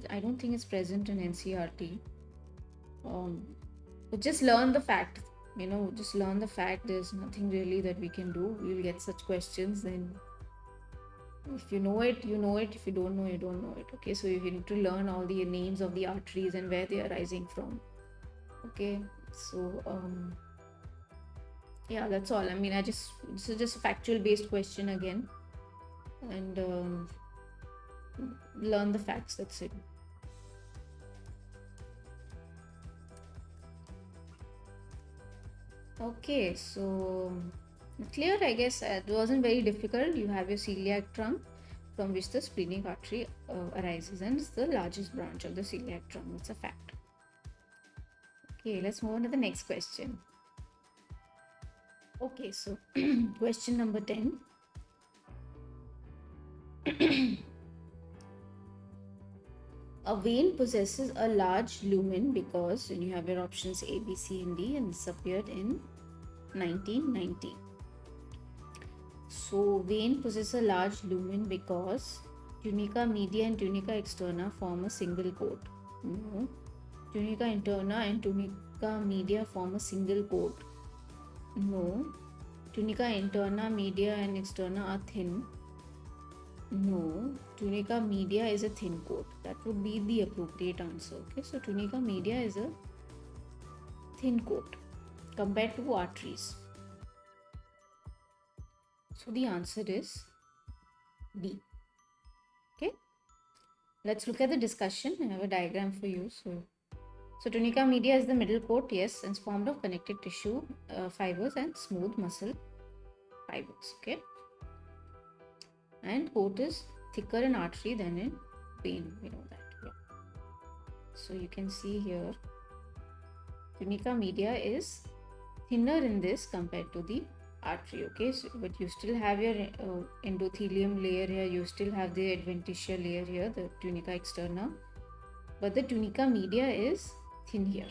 I don't think it's present in NCRT. But just learn the fact. Just learn the fact. There's nothing really that we can do. We'll get such questions. Then, if you know it, you know it. If you don't know, you don't know it. Okay, so you need to learn all the names of the arteries and where they are arising from. Okay, so yeah, that's all. I mean, this is just a factual based question again, and learn the facts. That's it. Okay, so clear, I guess. It wasn't very difficult. You have your celiac trunk, from which the splenic artery arises, and it's the largest branch of the celiac trunk. It's a fact. Okay, let's move on to the next question. Okay, so question number 10. A vein possesses a large lumen because, and you have your options A, B, C, and D, and this appeared in 1990. So vein possesses a large lumen because tunica media and tunica externa form a single coat. No. Tunica interna and tunica media form a single coat. No. Tunica interna, media, and externa are thin. No. Tunica media is a thin coat. That would be the appropriate answer. Okay, so tunica media is a thin coat compared to arteries. So the answer is D. Okay, let's look at the discussion. I have a diagram for you. So tunica media is the middle coat, yes, and it's formed of connective tissue fibers and smooth muscle fibers. Okay, and coat is thicker in artery than in vein. We know that. Yeah. So you can see here, tunica media is thinner in this compared to the artery. Okay, so, but you still have your endothelium layer here, you still have the adventitia layer here, the tunica externa, but the tunica media is thin here.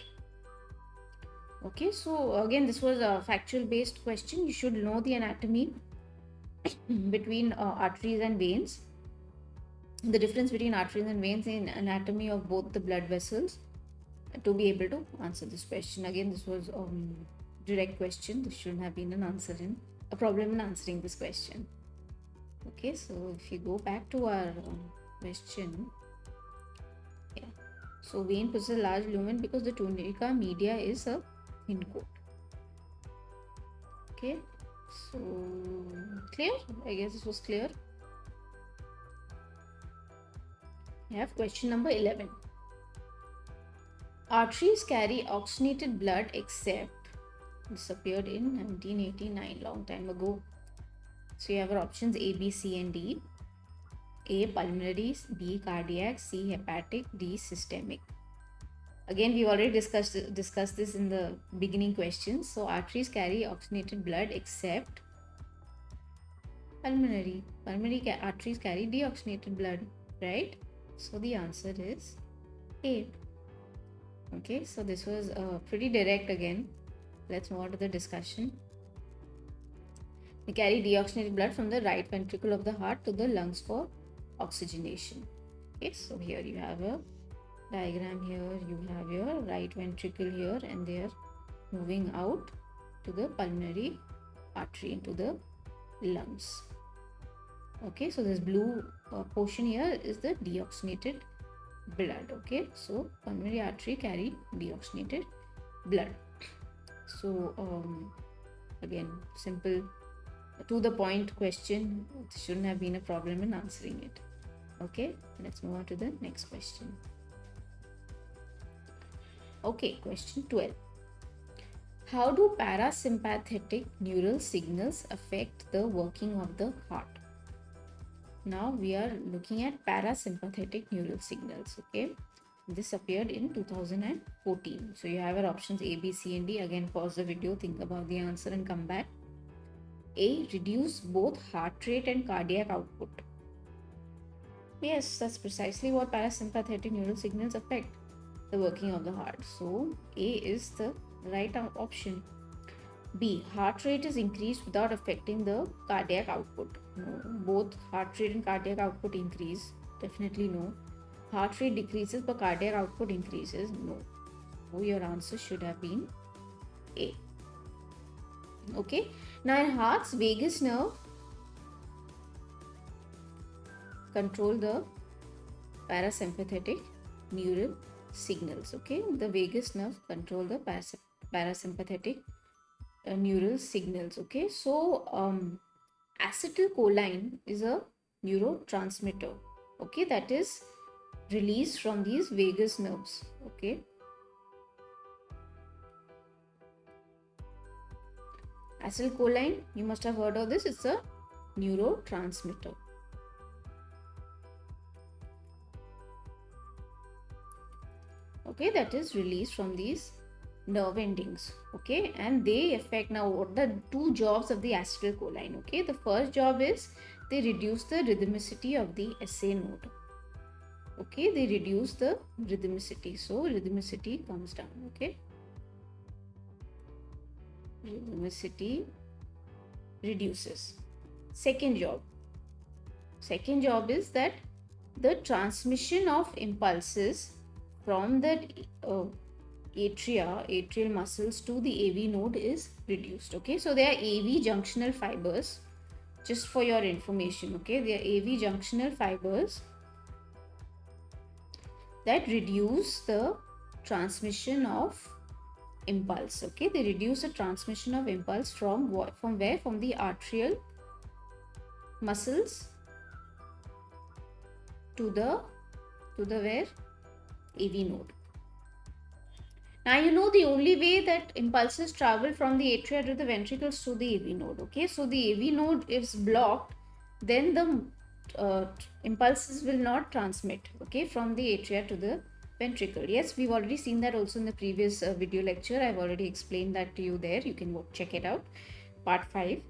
Okay, so again, this was a factual based question. You should know the anatomy between arteries and veins, the difference between arteries and veins in anatomy of both the blood vessels, to be able to answer this question. Again, this was direct question. This shouldn't have been an answer in a problem in answering this question. Okay, so if you go back to our question, yeah. So vein possesses a large lumen because the tunica media is a thin coat. Okay, so clear? I guess this was clear. I have question number 11. Arteries carry oxygenated blood except, this appeared in 1989, long time ago. So you have our options A, B, C and D. A, pulmonary, B, cardiac, C, hepatic, D, systemic. Again, we already discussed this in the beginning questions. So arteries carry oxygenated blood except pulmonary. Arteries carry deoxygenated blood, right? So the answer is A. Okay, so this was pretty direct again. Let's move on to the discussion. We carry deoxygenated blood from the right ventricle of the heart to the lungs for oxygenation. Okay, so here you have a diagram, here you have your right ventricle here, and they are moving out to the pulmonary artery into the lungs. Okay, so this blue portion here is the deoxygenated blood. Okay, so pulmonary artery carry deoxygenated blood. So again, simple to the point question. It shouldn't have been a problem in answering it. Okay, let's move on to the next question. Okay, question 12. How do parasympathetic neural signals affect the working of the heart? Now we are looking at parasympathetic neural signals. Okay, this appeared in 2014. So you have our options A, B, C and D. Again, pause the video, think about the answer and come back. A, reduce both heart rate and cardiac output. Yes, that's precisely what parasympathetic neural signals affect, the working of the heart. So A is the right option. B, heart rate is increased without affecting the cardiac output. No. Both heart rate and cardiac output increase. Definitely no. Heart rate decreases but cardiac output increases. No. So your answer should have been A. Okay. Now in heart's vagus nerve control the parasympathetic neural signals. Okay. The vagus nerve control the parasympathetic neural signals. Okay, so acetylcholine is a neurotransmitter. Okay, that is released from these vagus nerves. Okay, acetylcholine, you must have heard of this. It's a neurotransmitter. Okay, that is released from these nerve endings. Okay, and they affect, now what the two jobs of the acetylcholine. Okay, the first job is they reduce the rhythmicity of the SA node. Okay, they reduce the rhythmicity, so rhythmicity comes down. Okay, rhythmicity reduces. Second job is that the transmission of impulses from the atrial muscles to the AV node is reduced. Okay, so they are AV junctional fibers, just for your information. Okay, they are AV junctional fibers that reduce the transmission of impulse. Okay, they reduce the transmission of impulse from where? From the arterial muscles to the where? AV node. Now you know the only way that impulses travel from the atria to the ventricles to the AV node. Okay, so the AV node is blocked, then the impulses will not transmit. Okay, from the atria to the ventricle. Yes, we've already seen that also in the previous video lecture. I've already explained that to you there. You can check it out. part 5.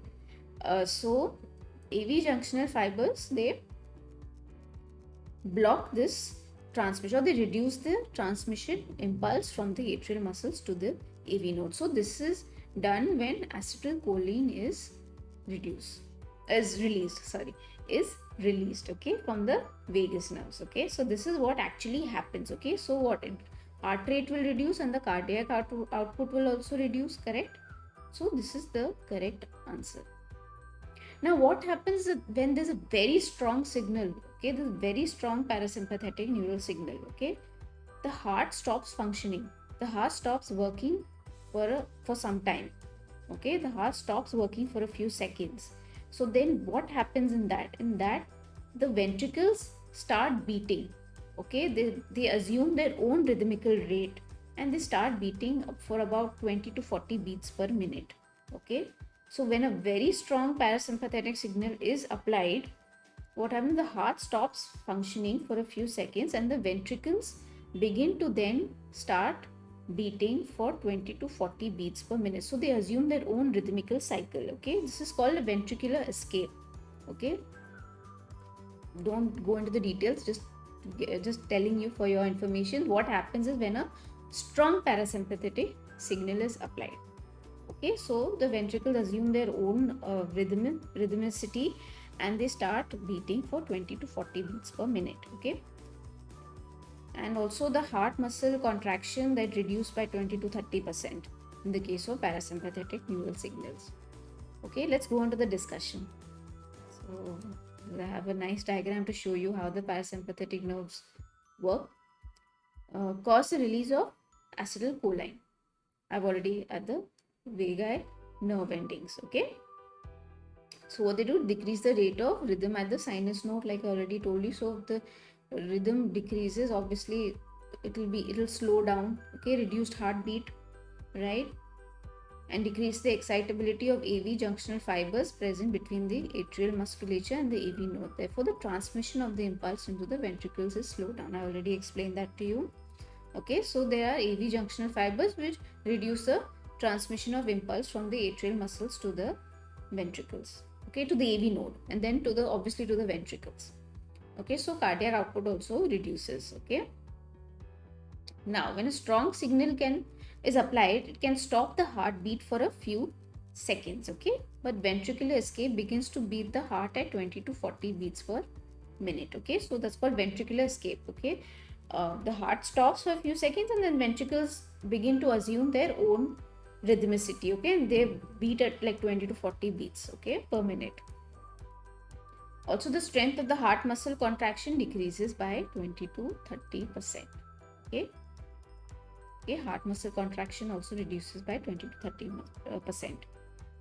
So AV junctional fibers, they block this transmission, or they reduce the transmission impulse from the atrial muscles to the AV node. So this is done when acetylcholine is released, okay, from the vagus nerves. Okay, so this is what actually happens. Okay, so heart rate will reduce and the cardiac output will also reduce, correct? So this is the correct answer. Now what happens when there's a very strong signal, okay, this very strong parasympathetic neural signal, okay, the heart stops functioning, the heart stops working for some time, okay, the heart stops working for a few seconds. So then what happens in that the ventricles start beating, okay, they assume their own rhythmical rate and they start beating for about 20 to 40 beats per minute. Okay, so when a very strong parasympathetic signal is applied, what happens, the heart stops functioning for a few seconds and the ventricles begin to then start beating for 20 to 40 beats per minute. So they assume their own rhythmical cycle. Okay, this is called a ventricular escape. Okay, don't go into the details, just telling you for your information. What happens is when a strong parasympathetic signal is applied, okay, so the ventricles assume their own rhythmicity and they start beating for 20 to 40 beats per minute. Okay, and also the heart muscle contraction that reduced by 20 to 30% in the case of parasympathetic neural signals. Okay, let's go on to the discussion. So I have a nice diagram to show you how the parasympathetic nerves work. Cause the release of acetylcholine. I've already at the vagal nerve endings. Okay, so what they do, decrease the rate of rhythm at the sinus node, like I already told you. So if the rhythm decreases, obviously it'll slow down. Okay, reduced heartbeat, right, and decrease the excitability of AV junctional fibers present between the atrial musculature and the AV node. Therefore, the transmission of the impulse into the ventricles is slowed down. I already explained that to you. Okay, so there are AV junctional fibers which reduce the transmission of impulse from the atrial muscles to the ventricles, okay, to the AV node, and then to the obviously to the ventricles. Okay, so cardiac output also reduces. Okay, now when a strong signal is applied, it can stop the heartbeat for a few seconds. Okay, but ventricular escape begins to beat the heart at 20 to 40 beats per minute. Okay, so that's called ventricular escape. Okay, the heart stops for a few seconds and then ventricles begin to assume their own rhythmicity. Okay, and they beat at like 20 to 40 beats, okay, per minute. Also, the strength of the heart muscle contraction decreases by 20 to 30%. Okay, heart muscle contraction also reduces by 20 to 30%.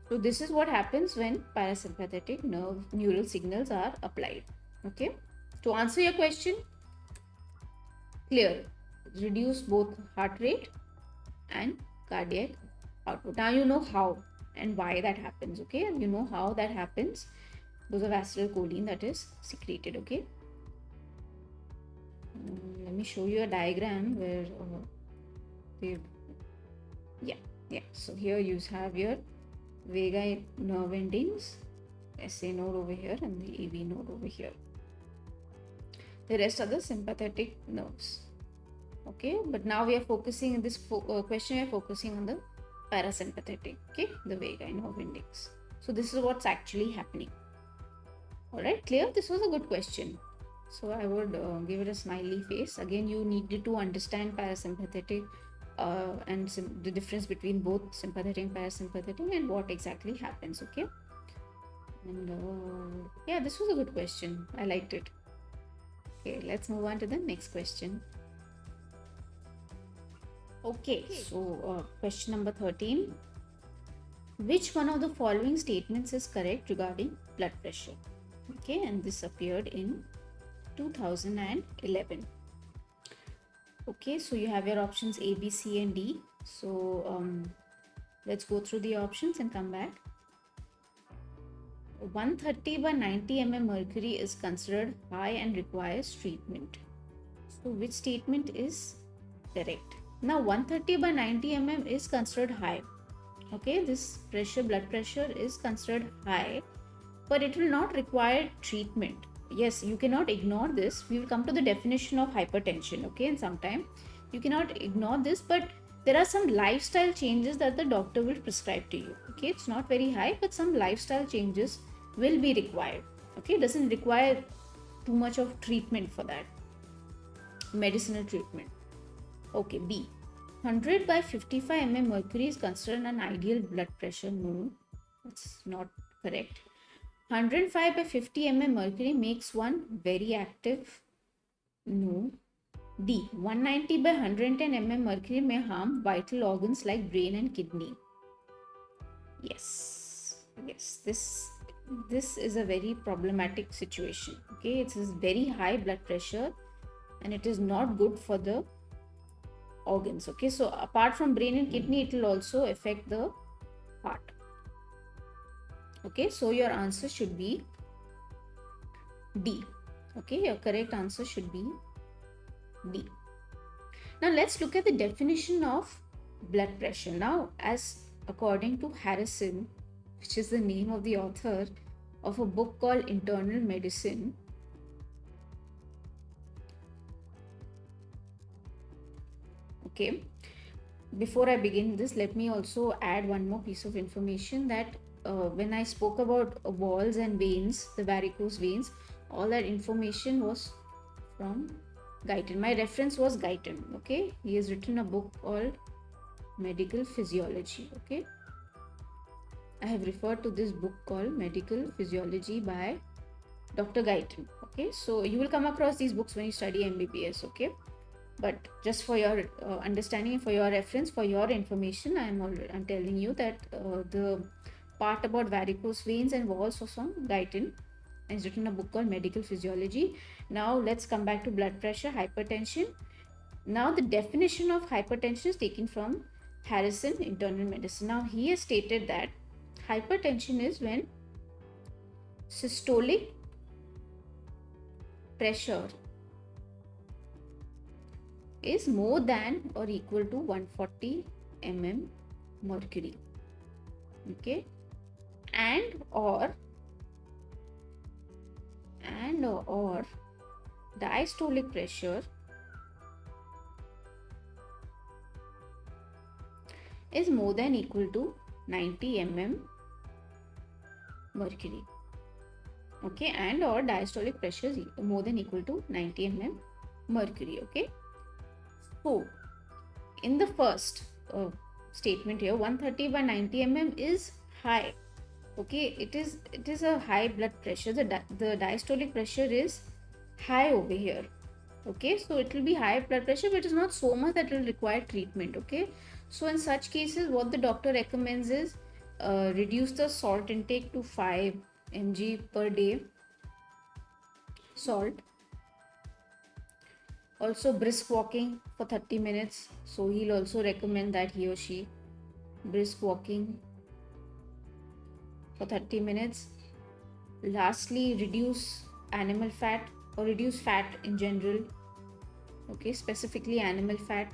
So this is what happens when parasympathetic neural signals are applied. Okay, to answer your question, clear, reduce both heart rate and cardiac output. Now you know how and why that happens. Okay, you know how that happens because of acetylcholine that is secreted. Okay, let me show you a diagram where so here you have your vagal nerve endings, SA node over here and the AV node over here. The rest are the sympathetic nerves. Okay, but now we are focusing in this question, we are focusing on the parasympathetic, okay, the vagal nerve endings. So this is what's actually happening. All right, clear? This was a good question. So I would give it a smiley face. Again, you needed to understand parasympathetic and the difference between both sympathetic and parasympathetic and what exactly happens. Okay, and yeah, this was a good question. I liked it. Okay, let's move on to the next question. Okay, so question number 13. Which one of the following statements is correct regarding blood pressure? Okay, and this appeared in 2011. Okay, so you have your options A, B, C, and D. So let's go through the options and come back. 130 by 90 mm mercury is considered high and requires treatment. So which statement is correct? Now 130 by 90 mm is considered high. Okay, this blood pressure is considered high, but it will not require treatment. Yes, you cannot ignore this. We will come to the definition of hypertension, okay, in some time. You cannot ignore this, but there are some lifestyle changes that the doctor will prescribe to you. Okay, it's not very high, but some lifestyle changes will be required. Okay, it doesn't require too much of treatment for that, medicinal treatment. Okay, B. 100 by 55 mm mercury is considered an ideal blood pressure. No, that's not correct. 105 by 50 mm mercury makes one very active. No. D. 190 by 110 mm mercury may harm vital organs like brain and kidney. Yes. Yes. This is a very problematic situation. Okay, it is very high blood pressure and it is not good for the organs. Okay, so apart from brain and kidney, it will also affect the heart. Okay, so your answer should be D. Okay, your correct answer should be D. Now let's look at the definition of blood pressure. Now, as according to Harrison, which is the name of the author of a book called Internal Medicine, okay, before I begin this, let me also add one more piece of information that when I spoke about walls and veins, the varicose veins, all that information was from Guyton. My reference was Guyton. Okay, he has written a book called Medical Physiology. Okay, I have referred to this book called Medical Physiology by Dr. Guyton. Okay, so you will come across these books when you study MBBS. Okay, but just for your understanding, for your reference, for your information, I'm telling you that the part about varicose veins and walls was from Guyton. He's written a book called Medical Physiology. Now let's come back to blood pressure, hypertension. Now the definition of hypertension is taken from Harrison, Internal Medicine. Now he has stated that hypertension is when systolic pressure is more than or equal to 140 mm mercury. Okay, and or diastolic pressure is more than equal to 90 mm mercury. Okay, and or diastolic pressure is more than equal to 90 mm mercury. Okay, so in the first statement here, 130 by 90 mm is high. Okay, it is a high blood pressure. The diastolic pressure is high over here. Okay, so it will be high blood pressure, but it is not so much that it will require treatment. Okay, so in such cases, what the doctor recommends is reduce the salt intake to 5 mg per day. Salt. Also brisk walking for 30 minutes. So he'll also recommend that he or she brisk walking for 30 minutes. Lastly, reduce animal fat or reduce fat in general. Okay, specifically animal fat.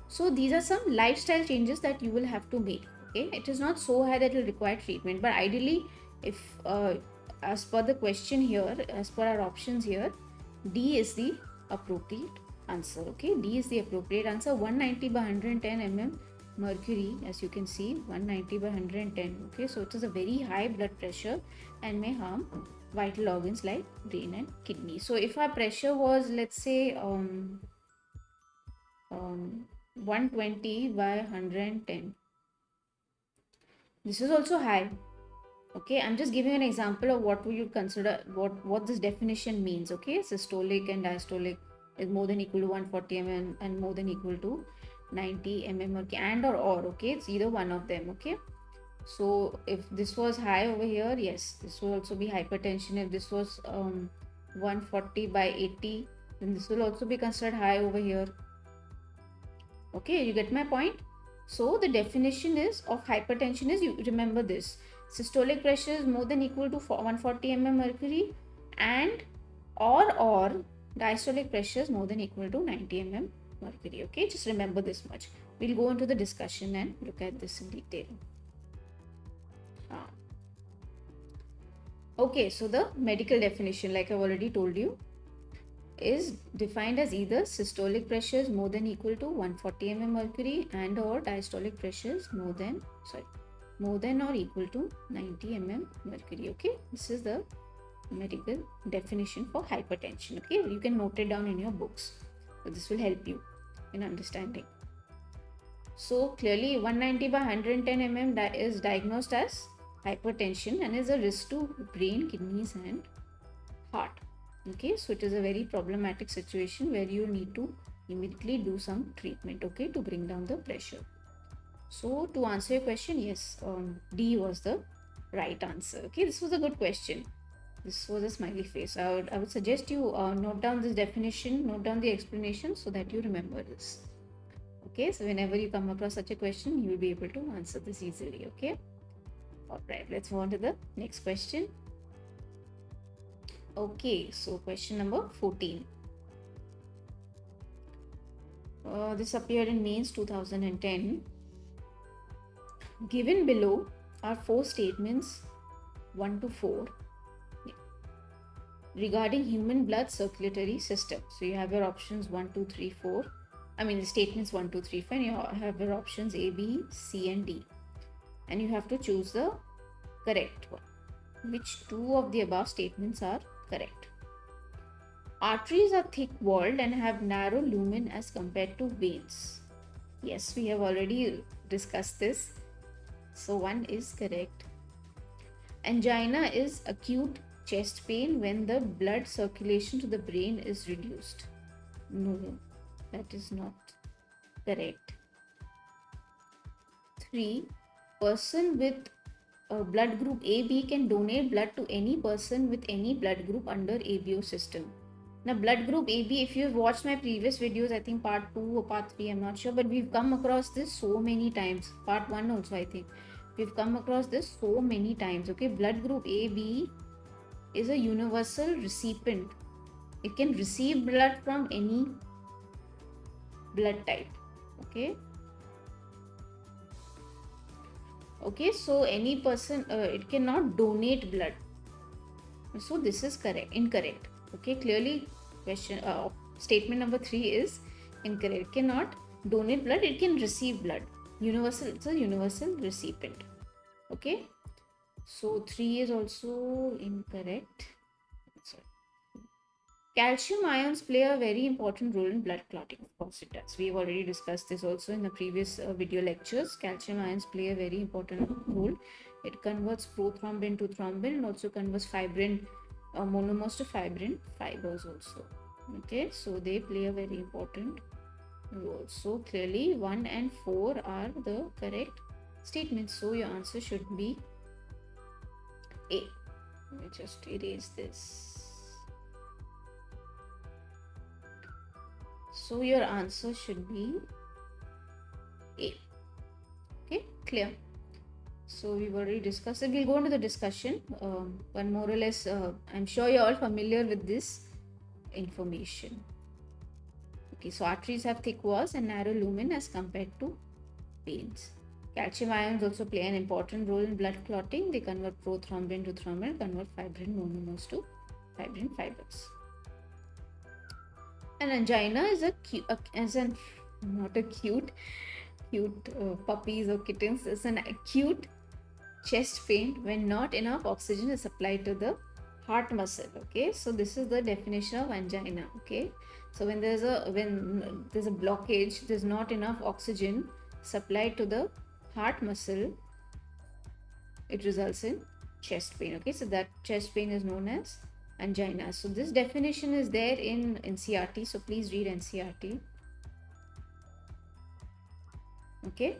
So these are some lifestyle changes that you will have to make. Okay, it is not so high that it will require treatment, but ideally, if as per the question here, as per our options here, D is the appropriate answer. Okay, D is the appropriate answer. 190 by 110 mm mercury, as you can see, 190 by 110. Okay, so it is a very high blood pressure and may harm vital organs like brain and kidney. So if our pressure was, let's say 120 by 110, this is also high. Okay, I'm just giving an example of what we would consider, what this definition means. Okay, systolic and diastolic is more than equal to 140 mm and more than equal to 90 mm. Okay, and or okay, it's either one of them. Okay, so if this was high over here, yes, this will also be hypertension. If this was 140 by 80, then this will also be considered high over here. Okay, you get my point? So the definition is of hypertension is, you remember this, systolic pressure is more than equal to 140 mm mercury, and or diastolic pressure is more than equal to 90 mm mercury. Okay, just remember this much. We'll go into the discussion and look at this in detail. Okay, so the medical definition, like I've already told you, is defined as either systolic pressures more than equal to 140 mm mercury and or diastolic pressures more than or equal to 90 mm mercury. Okay, this is the medical definition for hypertension. Okay, you can note it down in your books, so this will help you in understanding. So clearly 190 by 110 mm is diagnosed as hypertension and is a risk to brain, kidneys and heart. Okay, so it is a very problematic situation where you need to immediately do some treatment, okay, to bring down the pressure. So to answer your question, yes, D was the right answer. Okay, this was a good question. This was a smiley face. I would suggest you note down this definition, note down the explanation so that you remember this. Okay, so whenever you come across such a question, you will be able to answer this easily. Okay, all right, let's move on to the next question. Okay, so question number 14. This appeared in Mains 2010. Given below are 4 statements 1 to 4 regarding human blood circulatory system. So you have your options 1, 2, 3, 4. I mean the statements 1, 2, 3, 4. And you have your options A, B, C and D. And you have to choose the correct one. Which 2 of the above statements are correct? Arteries are thick-walled and have narrow lumen as compared to veins. Yes, we have already discussed this. So 1 is correct. Angina is acute chest pain when the blood circulation to the brain is reduced. No, that is not correct. 3. Person with blood group AB can donate blood to any person with any blood group under ABO system. Now, blood group AB, if you've watched my previous videos, I think part 2 or part 3, I'm not sure, but we've come across this so many times. Part 1 also, I think. We've come across this so many times. Okay, blood group AB is a universal recipient. It can receive blood from any blood type. Okay. Okay, so any person, it cannot donate blood. So this is incorrect. Okay, clearly question statement number 3 is incorrect. It cannot donate blood, it can receive blood. Universal, it's a universal recipient. Okay, so 3 is also incorrect. Sorry. Calcium ions play a very important role in blood clotting. Of course it does. We've already discussed this also in the previous video lectures. Calcium ions play a very important role. It converts prothrombin to thrombin and also converts fibrin monomers to fibrin fibers also. Okay, so they play a very important role. So clearly 1 and 4 are the correct statements. So your answer should be A. Let me just erase this. So your answer should be A. Okay, clear. So we've already discussed it. We'll go into the discussion. But more or less, I'm sure you're all familiar with this information. Okay, so arteries have thick walls and narrow lumen as compared to veins. Calcium ions also play an important role in blood clotting. They convert prothrombin to thrombin, convert fibrin monomers to fibrin fibers. An angina is not a cute puppies or kittens. It's an acute chest pain when not enough oxygen is supplied to the heart muscle. Okay, so this is the definition of angina. Okay, so when there's a blockage, there's not enough oxygen supplied to the heart muscle, it results in chest pain. Okay, so that chest pain is known as angina. So this definition is there in NCERT, so please read NCERT. Okay,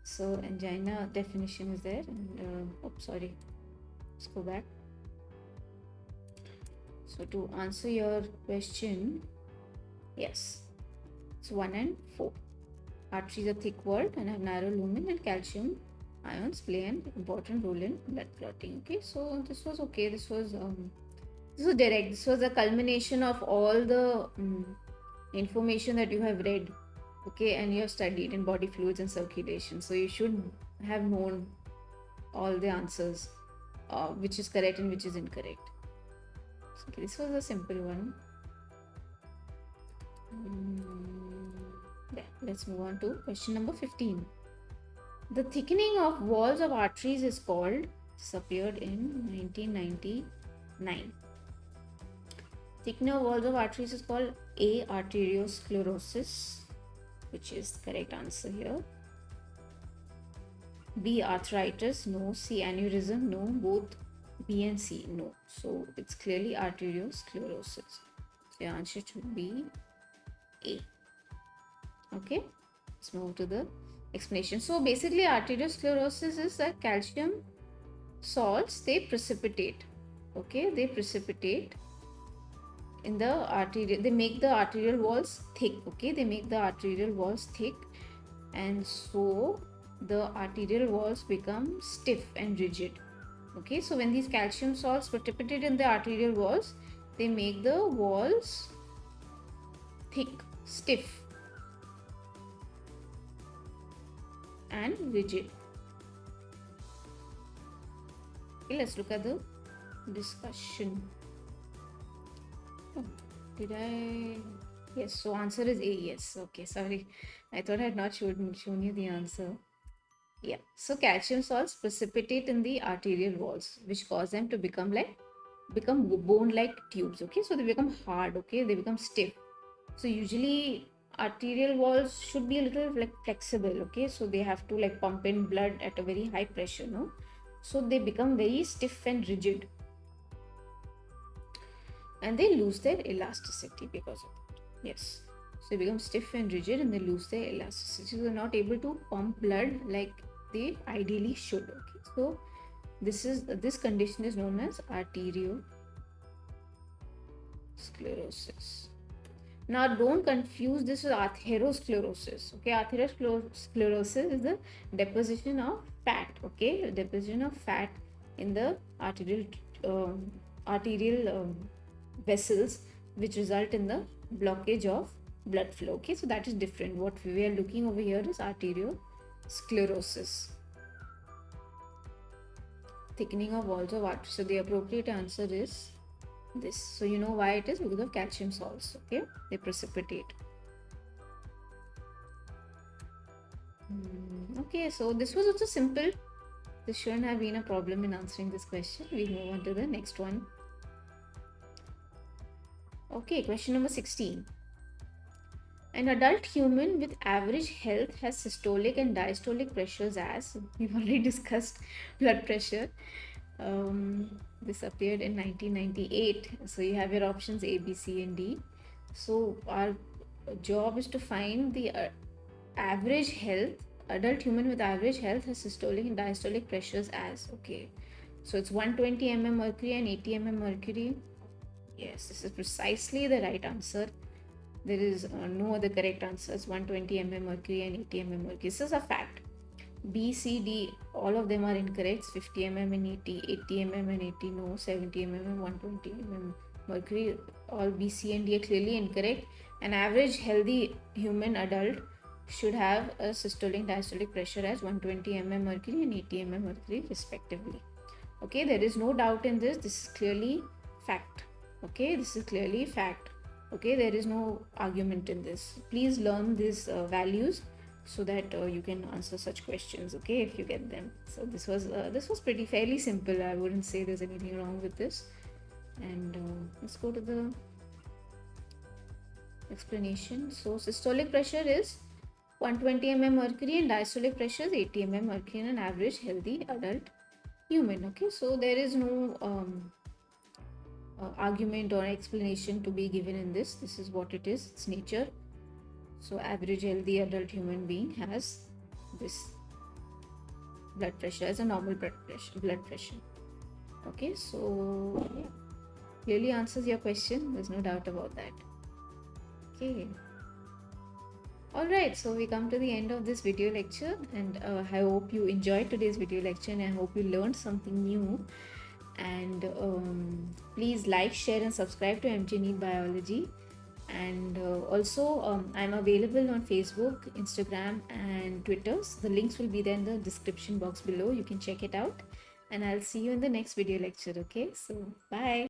so angina definition is there. And sorry, let's go back. So to answer your question, yes, it's 1 and 4. Arteries are thick-walled and have narrow lumen, and calcium ions play an important role in blood clotting. Okay, so this was okay. This was direct. This was a culmination of all the information that you have read Okay, and you have studied in body fluids and circulation, so you should have known all the answers, which is correct and which is incorrect. So, okay, this was a simple one. Yeah, let's move on to question number 15. The thickening of walls of arteries is called, this appeared in 1999. Thickening of walls of arteries is called A. Arteriosclerosis, which is the correct answer here. B. Arthritis, no. C. Aneurysm, no. Both B and C, no. So it's clearly arteriosclerosis. So your answer should be A. Okay, let's move to the explanation. So basically, arteriosclerosis is that calcium salts, they precipitate. Okay, they precipitate in the arterial, they make the arterial walls thick. Okay, they make the arterial walls thick, and so the arterial walls become stiff and rigid. Okay, so when these calcium salts precipitate in the arterial walls, they make the walls thick, stiff, and rigid. Okay, let's look at the discussion. Oh, did I? Yes, so answer is A, yes. Okay, sorry. I thought I had not shown you the answer. Yeah, so calcium salts precipitate in the arterial walls, which cause them to become bone-like tubes. Okay, so they become hard. Okay, they become stiff. So usually arterial walls should be a little like flexible. Okay, so they have to like pump in blood at a very high pressure, no? So they become very stiff and rigid, and they lose their elasticity because of that. Yes, so they become stiff and rigid and they lose their elasticity. So they're not able to pump blood like they ideally should. Okay, so this condition is known as arteriosclerosis. Now don't confuse this with atherosclerosis. Okay, atherosclerosis is the deposition of fat. Okay, deposition of fat in the arterial vessels, which result in the blockage of blood flow. Okay, so that is different. What we are looking over here is arteriosclerosis, thickening of walls of arteries. So the appropriate answer is this. So you know why it is, because of calcium salts. Okay, they precipitate. Okay, so this was also simple. This shouldn't have been a problem in answering this question. We move on to the next one. Okay, question number 16. An adult human with average health has systolic and diastolic pressures as, we've already discussed blood pressure. This appeared in 1998. So you have your options A, B, C, and D. So our job is to find the average health. Adult human with average health has systolic and diastolic pressures as. Okay, so it's 120 mm mercury and 80 mm mercury. Yes, this is precisely the right answer. There is no other correct answers. 120 mm mercury and 80 mm mercury. This is a fact. B, C, D, all of them are incorrect. 50 mm and 80, 80 mm and 80, no. 70 mm and 120 mm mercury, all B, C, and D are clearly incorrect. An average healthy human adult should have a systolic diastolic pressure as 120 mm mercury and 80 mm mercury respectively. Okay, there is no doubt in this. This is clearly fact. Okay, this is clearly fact. Okay, there is no argument in this. Please learn these values so that you can answer such questions. Okay, if you get them. So this was pretty fairly simple. I wouldn't say there's anything wrong with this. And let's go to the explanation. So systolic pressure is 120 mm mercury and diastolic pressure is 80 mm mercury in an average healthy adult human. Okay, so there is no argument or explanation to be given in this. This is what it is. It's nature. So average healthy adult human being has this blood pressure as a normal blood pressure. Okay, so yeah, clearly answers your question. There's no doubt about that. Okay. Alright, so we come to the end of this video lecture, and I hope you enjoyed today's video lecture and I hope you learned something new. And please like, share and subscribe to MJ NEET Biology. And also, I'm available on Facebook, Instagram, and Twitters. The links will be there in the description box below. You can check it out. And I'll see you in the next video lecture. Okay, so bye.